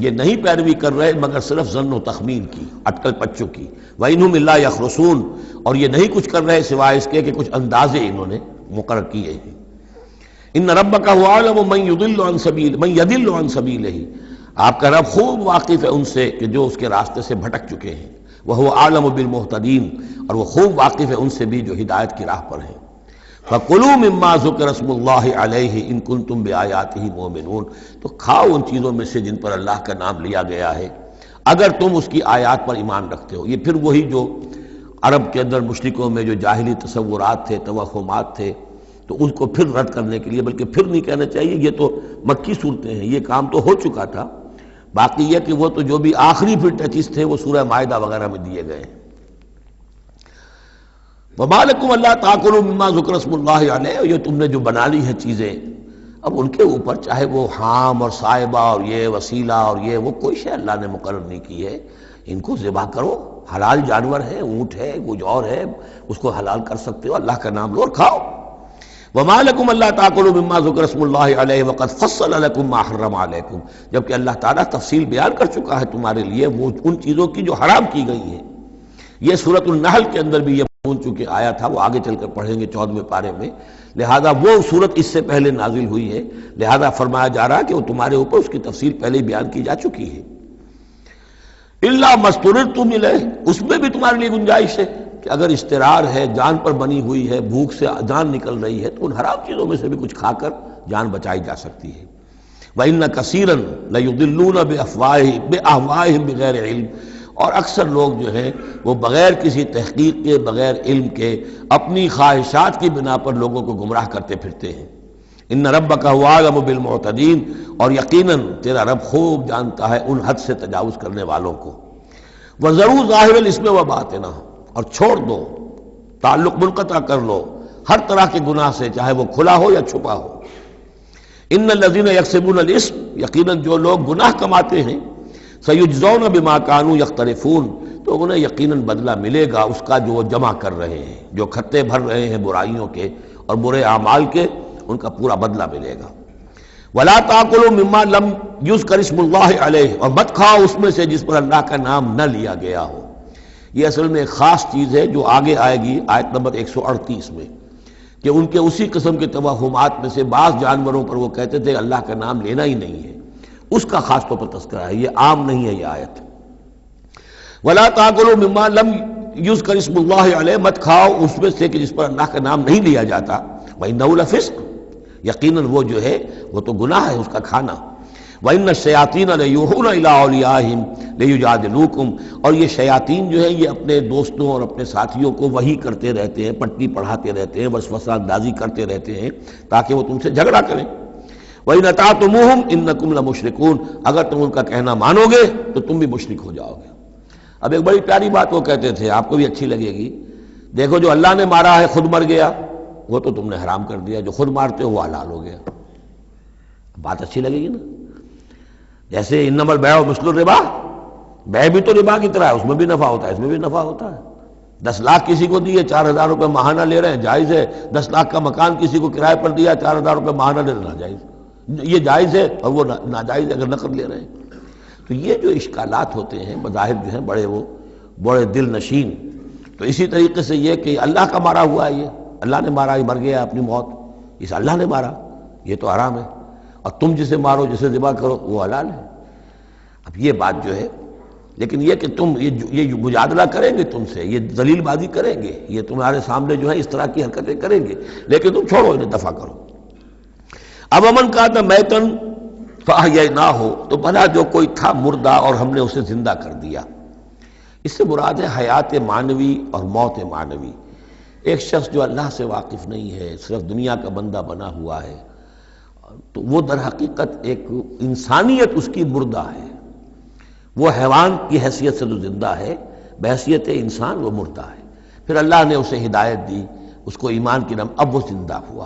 یہ نہیں پیروی کر رہے مگر صرف ظن و تخمین کی، اٹکل پچوں کی. وَإِنْهُمْ إِلَّا يَخْرُصُونَ، اور یہ نہیں کچھ کر رہے سوائے اس کے کہ کچھ اندازے انہوں نے مقرر کیے ہیں. ان ربک هو اعلم من يضل عن سبیل من يضل عن سبیلہ، آپ کا رب خوب واقف ہے ان سے کہ جو اس کے راستے سے بھٹک چکے ہیں. وهو اعلم بالمہتدین، اور وہ خوب واقف ہے ان سے بھی جو ہدایت کی راہ پر ہیں. فَكُلُوا مِمَّا ذُكِرَ اسْمُ اللَّهِ عَلَيْهِ إِن كُنتُم بِآيَاتِهِ مُؤْمِنُونَ. تو کھاؤ ان چیزوں میں سے جن پر اللہ کا نام لیا گیا ہے اگر تم اس کی آیات پر ایمان رکھتے ہو. یہ پھر وہی جو عرب کے اندر مشرکوں میں جو جاہلی تصورات تھے، توہمات تھے، تو اس کو پھر رد کرنے کے لیے، بلکہ پھر نہیں کہنا چاہیے، یہ تو مکی صورتیں ہیں، یہ کام تو ہو چکا تھا. باقی یہ کہ وہ تو جو بھی آخری پھر ٹچز تھے وہ سورہ مائدہ وغیرہ میں دیے گئے ہیں. وَمَا لَكُمْ أَلَّا تَأْكُلُوا مِمَّا ذُكِرَ اسْمُ اللَّهِ عَلَيْهِ. یہ تم نے جو بنا لی ہیں چیزیں، اب ان کے اوپر چاہے وہ حام اور صائبہ اور یہ وسیلہ اور یہ وہ کوئی شے اللہ نے مقرر نہیں کی ہے، ان کو ذبح کرو. حلال جانور ہے، اونٹ ہے، کچھ اور ہے، اس کو حلال کر سکتے ہو، اللہ کا نام لو اور کھاؤ. وَمَا لَكُمْ أَلَّا تَأْكُلُوا مِمَّا ذُكِرَ اسْمُ اللَّهِ عَلَيْهِ وَقَدْ فَصَّلَ لَكُم مَّا حَرَّمَ عَلَيْكُمْ. جبکہ اللہ تعالیٰ تفصیل بیان کر چکا ہے تمہارے لیے وہ ان چیزوں کی جو حرام کی گئی ہیں. یہ سورۃ النحل کے اندر بھی یہ پہنچ چکے آیا تھا، وہ آگے چل کر پڑھیں گے 14ویں پارے میں. لہذا وہ صورت اس سے پہلے نازل ہوئی ہے، لہذا فرمایا جا رہا کہ وہ تمہارے اوپر اس کی تفصیل پہلے ہی بیان کی جا چکی ہے. الا ما اضطررتم الیہ، اس میں بھی تمہارے لیے گنجائش ہے کہ اگر اضطرار ہے، جان پر بنی ہوئی ہے، بھوک سے جان نکل رہی ہے، تو ان حرام چیزوں میں سے بھی کچھ کھا کر جان بچائی جا سکتی ہے. وَإِنَّ كَثِيرًا لَيُضِلُّونَ بِأَهْوَائِهِمْ بِغَيْرِ عِلْمٍ. اور اکثر لوگ جو ہیں وہ بغیر کسی تحقیق کے، بغیر علم کے، اپنی خواہشات کی بنا پر لوگوں کو گمراہ کرتے پھرتے ہیں. ان ربک هو اعلم بالمعتدین، اور یقیناً تیرا رب خوب جانتا ہے ان حد سے تجاوز کرنے والوں کو. وَذَرُوا ظَاهِرَ الْإِثْمِ وَبَاطِنَهُ، اور چھوڑ دو، تعلق منقطع کر لو ہر طرح کے گناہ سے، چاہے وہ کھلا ہو یا چھپا ہو. ان الذین یکسبون الاسم، یقیناً جو لوگ گناہ کماتے ہیں، سیجزون بما کانوا یقترفون، تو انہیں یقیناً بدلہ ملے گا اس کا جو وہ جمع کر رہے ہیں، جو کھتے بھر رہے ہیں برائیوں کے اور برے اعمال کے، ان کا پورا بدلہ ملے گا. ولا تاکلوا مما لم یذکر اسم اللہ علیہ، اور مت کھاؤ اس میں سے جس پر اللہ کا نام نہ لیا گیا ہو. یہ اصل میں ایک خاص چیز ہے جو آگے آئے گی آیت نمبر 138 میں، کہ ان کے اسی قسم کے توہمات میں سے بعض جانوروں پر وہ کہتے تھے اللہ کا نام لینا ہی نہیں ہے، اس کا خاص طور پر تذکرہ ہے، یہ عام نہیں ہے یہ آیت. ولا تاکلوا مما لم یذکر اسم اللہ علیہ، مت کھاؤ اس میں سے کہ جس پر اللہ کا نام نہیں لیا جاتا. وَإِنَّهُ لَفِسْقٌ، یقیناً وہ جو ہے وہ تو گناہ ہے اس کا کھانا. وَإِنَّ الشَّيَاطِينَ لَيُوحُونَ إِلَىٰ أَوْلِيَائِهِمْ لِيُجَادِلُوكُمْ، اور یہ شیاطین جو ہیں یہ اپنے دوستوں اور اپنے ساتھیوں کو وحی کرتے رہتے ہیں، پٹی پڑھاتے رہتے ہیں، وسوسہ اندازی کرتے رہتے ہیں تاکہ وہ تم سے جھگڑا کریں. وَإِنْ أَطَعْتُمُوهُمْ إِنَّكُمْ لَمُشْرِكُونَ، اگر تم ان کا کہنا مانو گے تو تم بھی مشرک ہو جاؤ گے. اب ایک بڑی پیاری بات وہ کہتے تھے، آپ کو بھی اچھی لگے گی. دیکھو جو اللہ نے مارا ہے خود مر گیا، وہ تو تم نے حرام کر دیا، جو خود مارتے ہو وہ حلال ہو گیا. بات اچھی لگے گی نا؟ جیسے انما البیع مثل الربا، بیع بھی تو ربا کی طرح ہے، اس میں بھی نفع ہوتا ہے، اس میں بھی نفع ہوتا ہے. 10 لاکھ کسی کو دیے، 4,000 روپے ماہانہ لے رہے ہیں، جائز ہے. 10 لاکھ کا مکان کسی کو کرائے پر دیا، 4,000 روپے ماہانہ لے رہے ہیں، ناجائز. یہ جائز ہے اور وہ ناجائز اگر نقد لے رہے ہیں. تو یہ جو اشکالات ہوتے ہیں بظاہر جو ہیں بڑے دل نشین، تو اسی طریقے سے یہ کہ اللہ کا مارا ہوا ہے، یہ اللہ نے مارا، یہ مر گیا اپنی موت، اس اللہ نے مارا، یہ تو حرام ہے، اور تم جسے مارو جسے ذبح کرو وہ حلال ہے۔ اب یہ بات جو ہے، لیکن یہ کہ تم یہ مجادلہ کریں گے تم سے، یہ ذلیل بازی کریں گے، یہ تمہارے سامنے جو ہے اس طرح کی حرکتیں کریں گے، لیکن تم چھوڑو انہیں، دفع کرو۔ اب امن کا تھا میتن فاحییناہ، تو بھلا جو کوئی تھا مردہ اور ہم نے اسے زندہ کر دیا۔ اس سے مراد ہے حیات معنوی اور موت معنوی۔ ایک شخص جو اللہ سے واقف نہیں ہے، صرف دنیا کا بندہ بنا ہوا ہے، تو وہ در حقیقت ایک انسانیت اس کی مردہ ہے، وہ حیوان کی حیثیت سے جو زندہ ہے، بحیثیت انسان وہ مردہ ہے۔ پھر اللہ نے اسے ہدایت دی، اس کو ایمان کی نعمت، اب وہ زندہ ہوا۔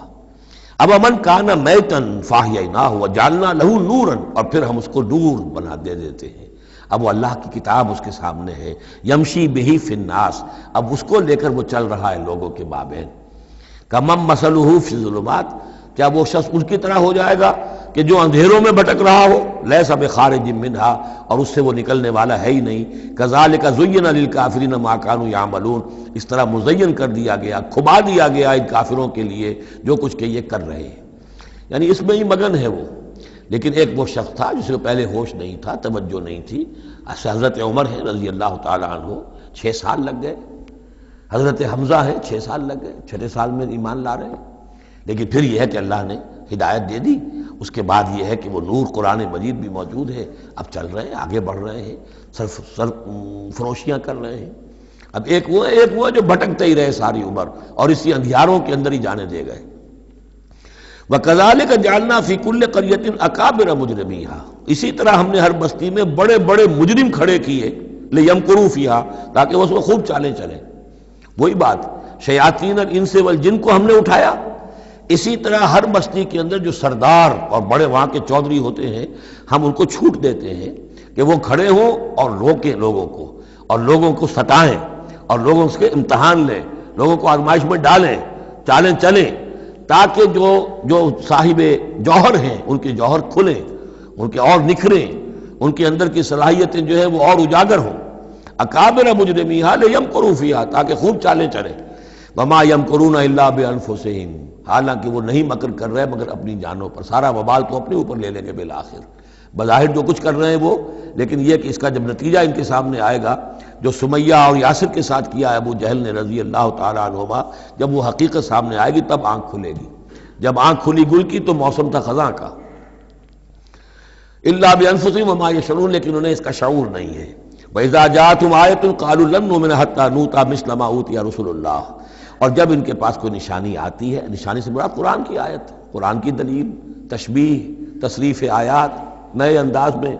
اب امن کان میتن فاحییناہ وجعلنا لہ نورا، اور پھر ہم اس کو نور بنا دے دیتے ہیں۔ اب وہ اللہ کی کتاب اس کے سامنے ہے، یمشی بہ فی الناس، اب اس کو لے کر وہ چل رہا ہے لوگوں کے مابین۔ کمن مثلہ فی الظلمات، کیا وہ شخص ان کی طرح ہو جائے گا کہ جو اندھیروں میں بھٹک رہا ہو، لیس بخارج منہا، اور اس سے وہ نکلنے والا ہے ہی نہیں۔ کذالک زین للکافرین ما کانوا یعملون، اس طرح مزین کر دیا گیا، کھبا دیا گیا ان کافروں کے لیے جو کچھ کہ یہ کر رہے ہیں، یعنی اس میں ہی مگن ہے وہ۔ لیکن ایک وہ شخص تھا جس کو پہلے ہوش نہیں تھا، توجہ نہیں تھی، حضرت عمر ہے رضی اللہ تعالی عنہ، 6 سال لگ گئے۔ حضرت حمزہ ہے، 6 سال لگ گئے، 6 سال میں ایمان لا رہے ہیں۔ لیکن پھر یہ ہے کہ اللہ نے ہدایت دے دی، اس کے بعد یہ ہے کہ وہ نور قرآن مجید بھی موجود ہے، اب چل رہے ہیں، آگے بڑھ رہے ہیں، سر فروشیاں کر رہے ہیں۔ اب ایک وہ ہے جو بھٹکتے ہی رہے ساری عمر اور اسی اندھیاروں کے اندر ہی جانے دے گئے۔ وَكَذَلِكَ جَعَلْنَا فِي كُلِّ قَرْيَةٍ أَكَابِرَ مُجْرِمِيهَا، اسی طرح ہم نے ہر بستی میں بڑے بڑے مجرم کھڑے کیے، لِيَمْكُرُوا فِيهَا، تاکہ وہ اس میں خوب چالیں چلیں۔ وہی بات، شیاطین الانس والجن کو ہم نے اٹھایا، اسی طرح ہر بستی کے اندر جو سردار اور بڑے وہاں کے چودھری ہوتے ہیں، ہم ان کو چھوٹ دیتے ہیں کہ وہ کھڑے ہوں اور روکیں لوگوں کو، اور لوگوں کو ستائیں، اور لوگوں سے امتحان لیں، لوگوں کو آزمائش میں ڈالیں، چالیں چلیں، تاکہ جو صاحب جوہر ہیں ان کے جوہر کھلیں، ان کے اور نکھریں، ان کے اندر کی صلاحیتیں جو ہے وہ اور اجاگر ہوں۔ اکابر مجرمیہا لیمکروا فیہا، تاکہ خوب چالیں چلیں۔ وما یمکرون الا بانفسہم، حالانکہ وہ نہیں مکر کر رہے مگر اپنی جانوں پر، سارا وبال تو اپنے اوپر لے لیں گے بالآخر۔ بظاہر جو کچھ کر رہے ہیں وہ، لیکن یہ کہ اس کا جب نتیجہ ان کے سامنے آئے گا، جو سمیہ اور یاسر کے ساتھ کیا ابو جہل نے رضی اللہ تعالیٰ عنہما، جب وہ حقیقت سامنے آئے گی تب آنکھ کھلے گی۔ جب آنکھ کھلی گل کی تو موسم تھا خزاں کا۔ الا بانفسہم وما یشعرون، لیکن انہیں اس کا شعور نہیں ہے۔ وَإِذَا جَاءَتْهُمْ آیَةٌ قَالُوا لَن نُؤْمِنَ حَتَّىٰ نُؤْتَىٰ مِثْلَ مَا أُوتِیَ رُسُلُ اللَّهِ، اور جب ان کے پاس کوئی نشانی آتی ہے، نشانی سے مراد قرآن کی آیت، قرآن کی دلیل، تشبیہ، تصریف آیات نئے انداز میں،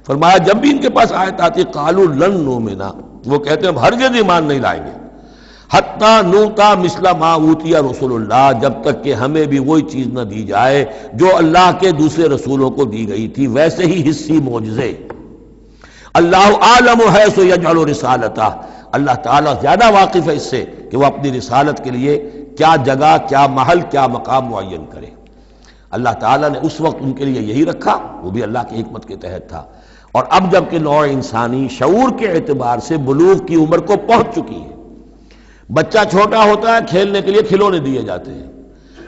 فرمایا جب بھی ان کے پاس آیت آتی قالوا لن نؤمن، وہ کہتے ہیں ہم ہرگز ایمان نہیں لائیں گے، حتیٰ نؤتیٰ مثل ما اوتی رسول اللہ، جب تک کہ ہمیں بھی وہی چیز نہ دی جائے جو اللہ کے دوسرے رسولوں کو دی گئی تھی، ویسے ہی حصی معجزے۔ اللہ عالم حیث یجعل رسالتہ، اللہ تعالیٰ زیادہ واقف ہے اس سے کہ وہ اپنی رسالت کے لیے کیا جگہ، کیا محل، کیا مقام معین کرے۔ اللہ تعالیٰ نے اس وقت ان کے لیے یہی رکھا، وہ بھی اللہ کی حکمت کے تحت تھا۔ اور اب جب کہ نوع انسانی شعور کے اعتبار سے بلوغ کی عمر کو پہنچ چکی ہے، بچہ چھوٹا ہوتا ہے کھیلنے کے لیے کھلونے دیے جاتے ہیں،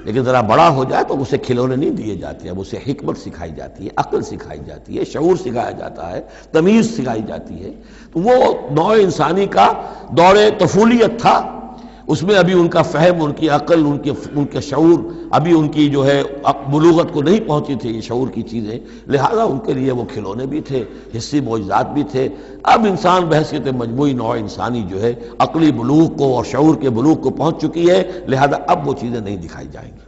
لیکن ذرا بڑا ہو جائے تو اسے کھلونے نہیں دیے جاتے، اب اسے حکمت سکھائی جاتی ہے، عقل سکھائی جاتی ہے، شعور سکھایا جاتا ہے، تمیز سکھائی جاتی ہے۔ تو وہ نوع انسانی کا دور طفولیت تھا، اس میں ابھی ان کا فہم، ان کی عقل، ان کے شعور ابھی ان کی جو ہے بلوغت کو نہیں پہنچی تھی یہ شعور کی چیزیں، لہذا ان کے لیے وہ کھلونے بھی تھے، حصی معجزات بھی تھے۔ اب انسان بحیثیت مجموعی نوع انسانی جو ہے عقلی بلوغ کو اور شعور کے بلوغ کو پہنچ چکی ہے، لہذا اب وہ چیزیں نہیں دکھائی جائیں گی۔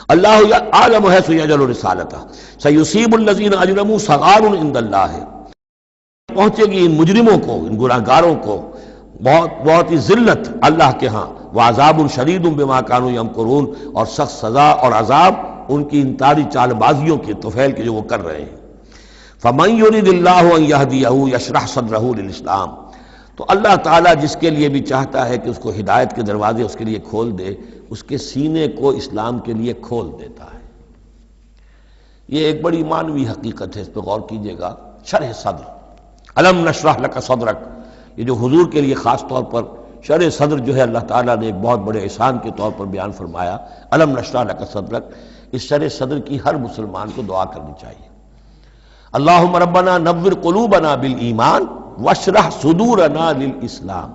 اللہ عالم حیث یجعل رسالتہ سیصیب الذین اجرموا صغار عند اللہ، پہنچے گی ان مجرموں کو، ان گناہگاروں کو بہت ہی ذلت اللہ کے ہاں، وعذاب شدید بما کانوا یمکرون، اور سخت سزا اور عذاب ان کی انتاری چال بازیوں کے طفیل کے جو وہ کر رہے ہیں۔ فمن یرید اللہ ان یہدیہ یشرح صدرہ للاسلام، تو اللہ تعالیٰ جس کے لیے بھی چاہتا ہے کہ اس کو ہدایت کے دروازے اس کے لیے کھول دے، اس کے سینے کو اسلام کے لیے کھول دیتا ہے۔ یہ ایک بڑی معنوی حقیقت ہے، اس پہ غور کیجئے گا۔ شرح صدر، الم نشرح لک صدرک، یہ جو حضور کے لیے خاص طور پر شرح صدر جو ہے اللہ تعالیٰ نے ایک بہت بڑے احسان کے طور پر بیان فرمایا، الم نشرح لک صدرک، اس شرح صدر کی ہر مسلمان کو دعا کرنی چاہیے۔ اللہم ربنا نور قلوبنا بالایمان واشرح صدورنا للاسلام،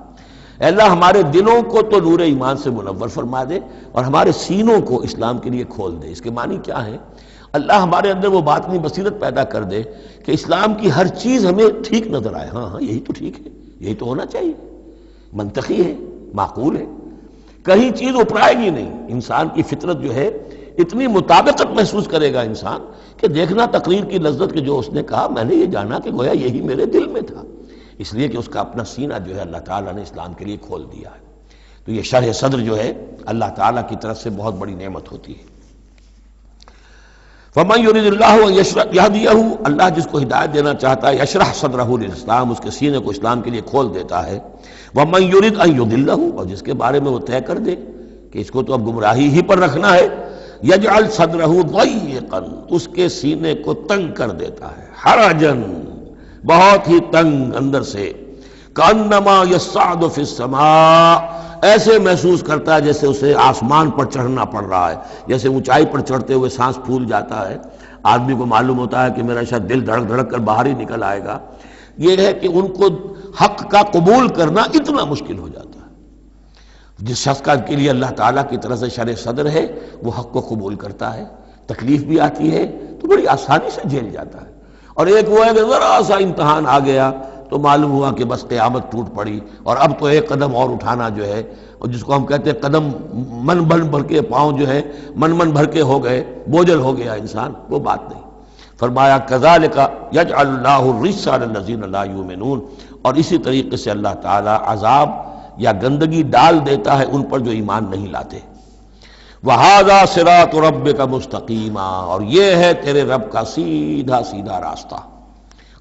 اے اللہ ہمارے دلوں کو تو نور ایمان سے منور فرما دے اور ہمارے سینوں کو اسلام کے لیے کھول دے۔ اس کے معنی کیا ہے؟ اللہ ہمارے اندر وہ باطنی بصیرت پیدا کر دے کہ اسلام کی ہر چیز ہمیں ٹھیک نظر آئے، ہاں ہاں یہی تو ٹھیک ہے، یہی تو ہونا چاہیے، منطقی ہے، معقول ہے، کہیں چیز اپرائے گی نہیں۔ انسان کی فطرت جو ہے اتنی مطابقت محسوس کرے گا انسان کہ دیکھنا تقریر کی لذت کہ جو اس نے کہا میں نے یہ جانا کہ گویا یہی میرے دل میں تھا، اس لیے کہ اس کا اپنا سینہ جو ہے اللہ تعالیٰ نے اسلام کے لیے کھول دیا ہے۔ تو یہ شرح صدر جو ہے اللہ تعالیٰ کی طرف سے بہت بڑی نعمت ہوتی ہے۔ فَمَن يُرِدِ اللَّهُ أَن يَهْدِيَهُ، اللہ جس کو ہدایت دینا چاہتا ہے یشرح صدرہ للاسلام، اس کے سینے کو اسلام کے لیے کھول دیتا ہے۔ وَمَن يُرِدْ أَن يُضِلَّهُ، اور جس کے بارے میں وہ طے کر دے کہ اس کو تو اب گمراہی ہی پر رکھنا ہے، یجعل صدرہ ضیقا، اس کے سینے کو تنگ کر دیتا ہے، حرجن، بہت ہی تنگ اندر سے، کانما یصعد فی السماء، ایسے محسوس کرتا ہے جیسے اسے آسمان پر چڑھنا پڑ رہا ہے، جیسے اونچائی پر چڑھتے ہوئے سانس پھول جاتا ہے، آدمی کو معلوم ہوتا ہے کہ میرا شاید دل دھڑک دھڑک کر باہر ہی نکل آئے گا۔ یہ ہے کہ ان کو حق کا قبول کرنا اتنا مشکل ہو جاتا ہے۔ جس شخص کا کے لیے اللہ تعالیٰ کی طرف سے شرح صدر ہے وہ حق کو قبول کرتا ہے، تکلیف بھی آتی ہے تو بڑی آسانی سے جھیل جاتا ہے، اور ایک وہ ہے کہ ذرا سا امتحان آ گیا تو معلوم ہوا کہ بس قیامت ٹوٹ پڑی، اور اب تو ایک قدم اور اٹھانا جو ہے، اور جس کو ہم کہتے ہیں قدم من بھر کے پاؤں جو ہے من بھر کے ہو گئے، بوجھل ہو گیا انسان، وہ بات نہیں۔ فرمایا کذالک یجعل اللہ الرجس علی الذین لا یؤمنون، اور اسی طریقے سے اللہ تعالیٰ عذاب یا گندگی ڈال دیتا ہے ان پر جو ایمان نہیں لاتے۔ وَهَذَا صِرَاطُ رَبِّكَ مُسْتَقِيمًا، اور یہ ہے تیرے رب کا سیدھا سیدھا راستہ۔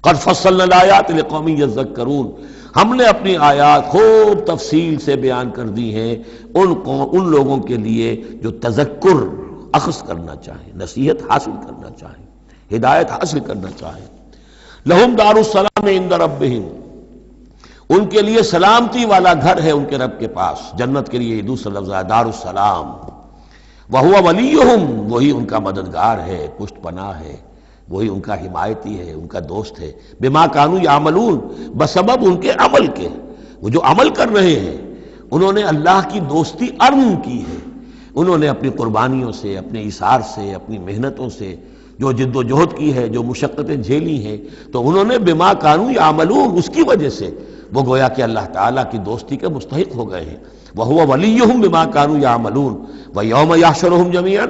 قَدْ فَصَّلْنَا الْآيَاتِ لِقَوْمٍ يَذَّكَّرُونَ، ہم نے اپنی آیات خوب تفصیل سے بیان کر دی ہیں ان لوگوں کے لیے جو تذکر اخذ کرنا چاہیں، نصیحت حاصل کرنا چاہیں، ہدایت حاصل کرنا چاہیں۔ لَهُمْ دَارُ السَّلَامِ عِندَ رَبِّهِمْ، ان کے لیے سلامتی والا گھر ہے ان کے رب کے پاس، جنت کے لیے یہ دوسرا لفظ ہے دار السلام۔ وَهُوَ وَلِيُّهُمْ، وہی ان کا مددگار ہے، پشت پناہ ہے، وہی ان کا حمایتی ہے، ان کا دوست ہے۔ بما كانوا يعملون، بسبب ان کے عمل کے، وہ جو عمل کر رہے ہیں انہوں نے اللہ کی دوستی ارن کی ہے، انہوں نے اپنی قربانیوں سے، اپنے ایثار سے، اپنی محنتوں سے جو جد و جہد کی ہے، جو مشقتیں جھیلی ہیں، تو انہوں نے بما كانوا يعملون، اس کی وجہ سے وہ گویا کہ اللہ تعالیٰ کی دوستی کے مستحق ہو گئے ہیں۔ وَهُوَ وَلِيُّهُمْ بِمَا كَانُوا يَعْمَلُونَ وَيَوْمَ يَحْشُرُهُمْ جَمِيعًا،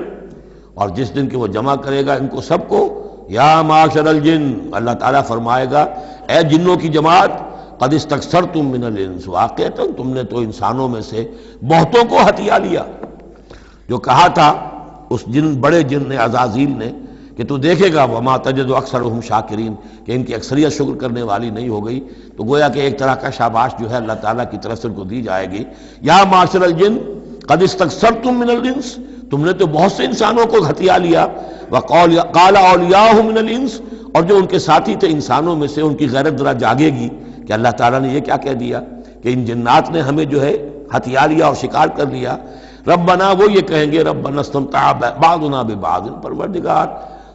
اور جس دن کہ وہ جمع کرے گا ان کو سب کو، یا معاشر الجن، اللہ تعالیٰ فرمائے گا اے جنوں کی جماعت، قد استکثرتم من الانس، واقعتاً تم نے تو انسانوں میں سے بہتوں کو ہتھیا لیا۔ جو کہا تھا اس بڑے جن نے، عزازیل نے، کہ تو دیکھے گا وما تجد اکثرهم شاکرین، کہ ان کی اکثریت شکر کرنے والی نہیں ہو گئی، تو گویا کہ ایک طرح کا شاباش جو ہے اللہ تعالیٰ کی طرف سے ان کو دی جائے گی۔ یا معاشر الجن قد استکثرتم من الانس، تم نے تو بہت سے انسانوں کو ہتھیا لیا۔ وقال اولیاؤہ من الانس، اور جو ان کے ساتھی تھے انسانوں میں سے، ان کی غیرت ذرا جاگے گی کہ اللہ تعالیٰ نے یہ کیا کہہ دیا کہ ان جنات نے ہمیں جو ہے ہتھیا لیا اور شکار کر لیا۔ ربنا، وہ یہ کہیں گے ربنا استمتع بعضنا ببعض، پروردگار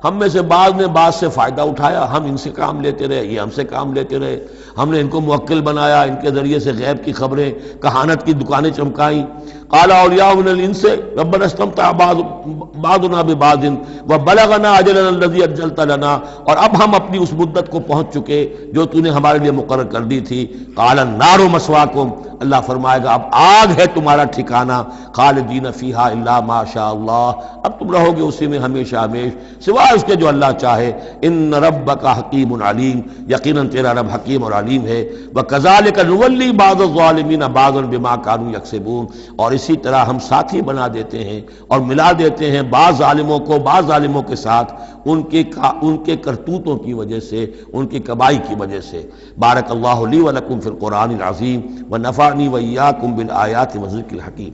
ہم میں سے بعض نے بعض سے فائدہ اٹھایا، ہم ان سے کام لیتے رہے، یہ ہم سے کام لیتے رہے، ہم نے ان کو موکل بنایا، ان کے ذریعے سے غیب کی خبریں، کہانت کی دکانیں چمکائیں۔ قال اولیاء من الانس ربنا استمتع بعضنا ببعض وبلغنا اجلنا الذي اجلت لنا، اور اب ہم اپنی اس مدت کو پہنچ چکے جو تو نے ہمارے لیے مقرر کر دی تھی۔ قال النار مسواکم، اللہ فرمائے گا اب آگ ہے تمہارا ٹھکانہ، خالدین فیہا الا ما شاء اللہ، اب تم رہو گے اسی میں ہمیشہ ہمیش سوائے اس کے جو اللہ چاہے۔ ان ربک حکیم علیم، یقیناً تیرا رب حکیم اور علیم ہے۔ وکذالک نولی بعض الظالمین بعضا بما كانوا یکسبون، اور اسی طرح ہم ساتھی بنا دیتے ہیں اور ملا دیتے ہیں بعض ظالموں کو بعض ظالموں کے ساتھ ان کے کرتوتوں کی وجہ سے، ان کی کبائی کی وجہ سے۔ بارک اللہ لی ولکم فی القرآن العظیم ونفعنی وإیاکم بالآیات والذکر الحکیم۔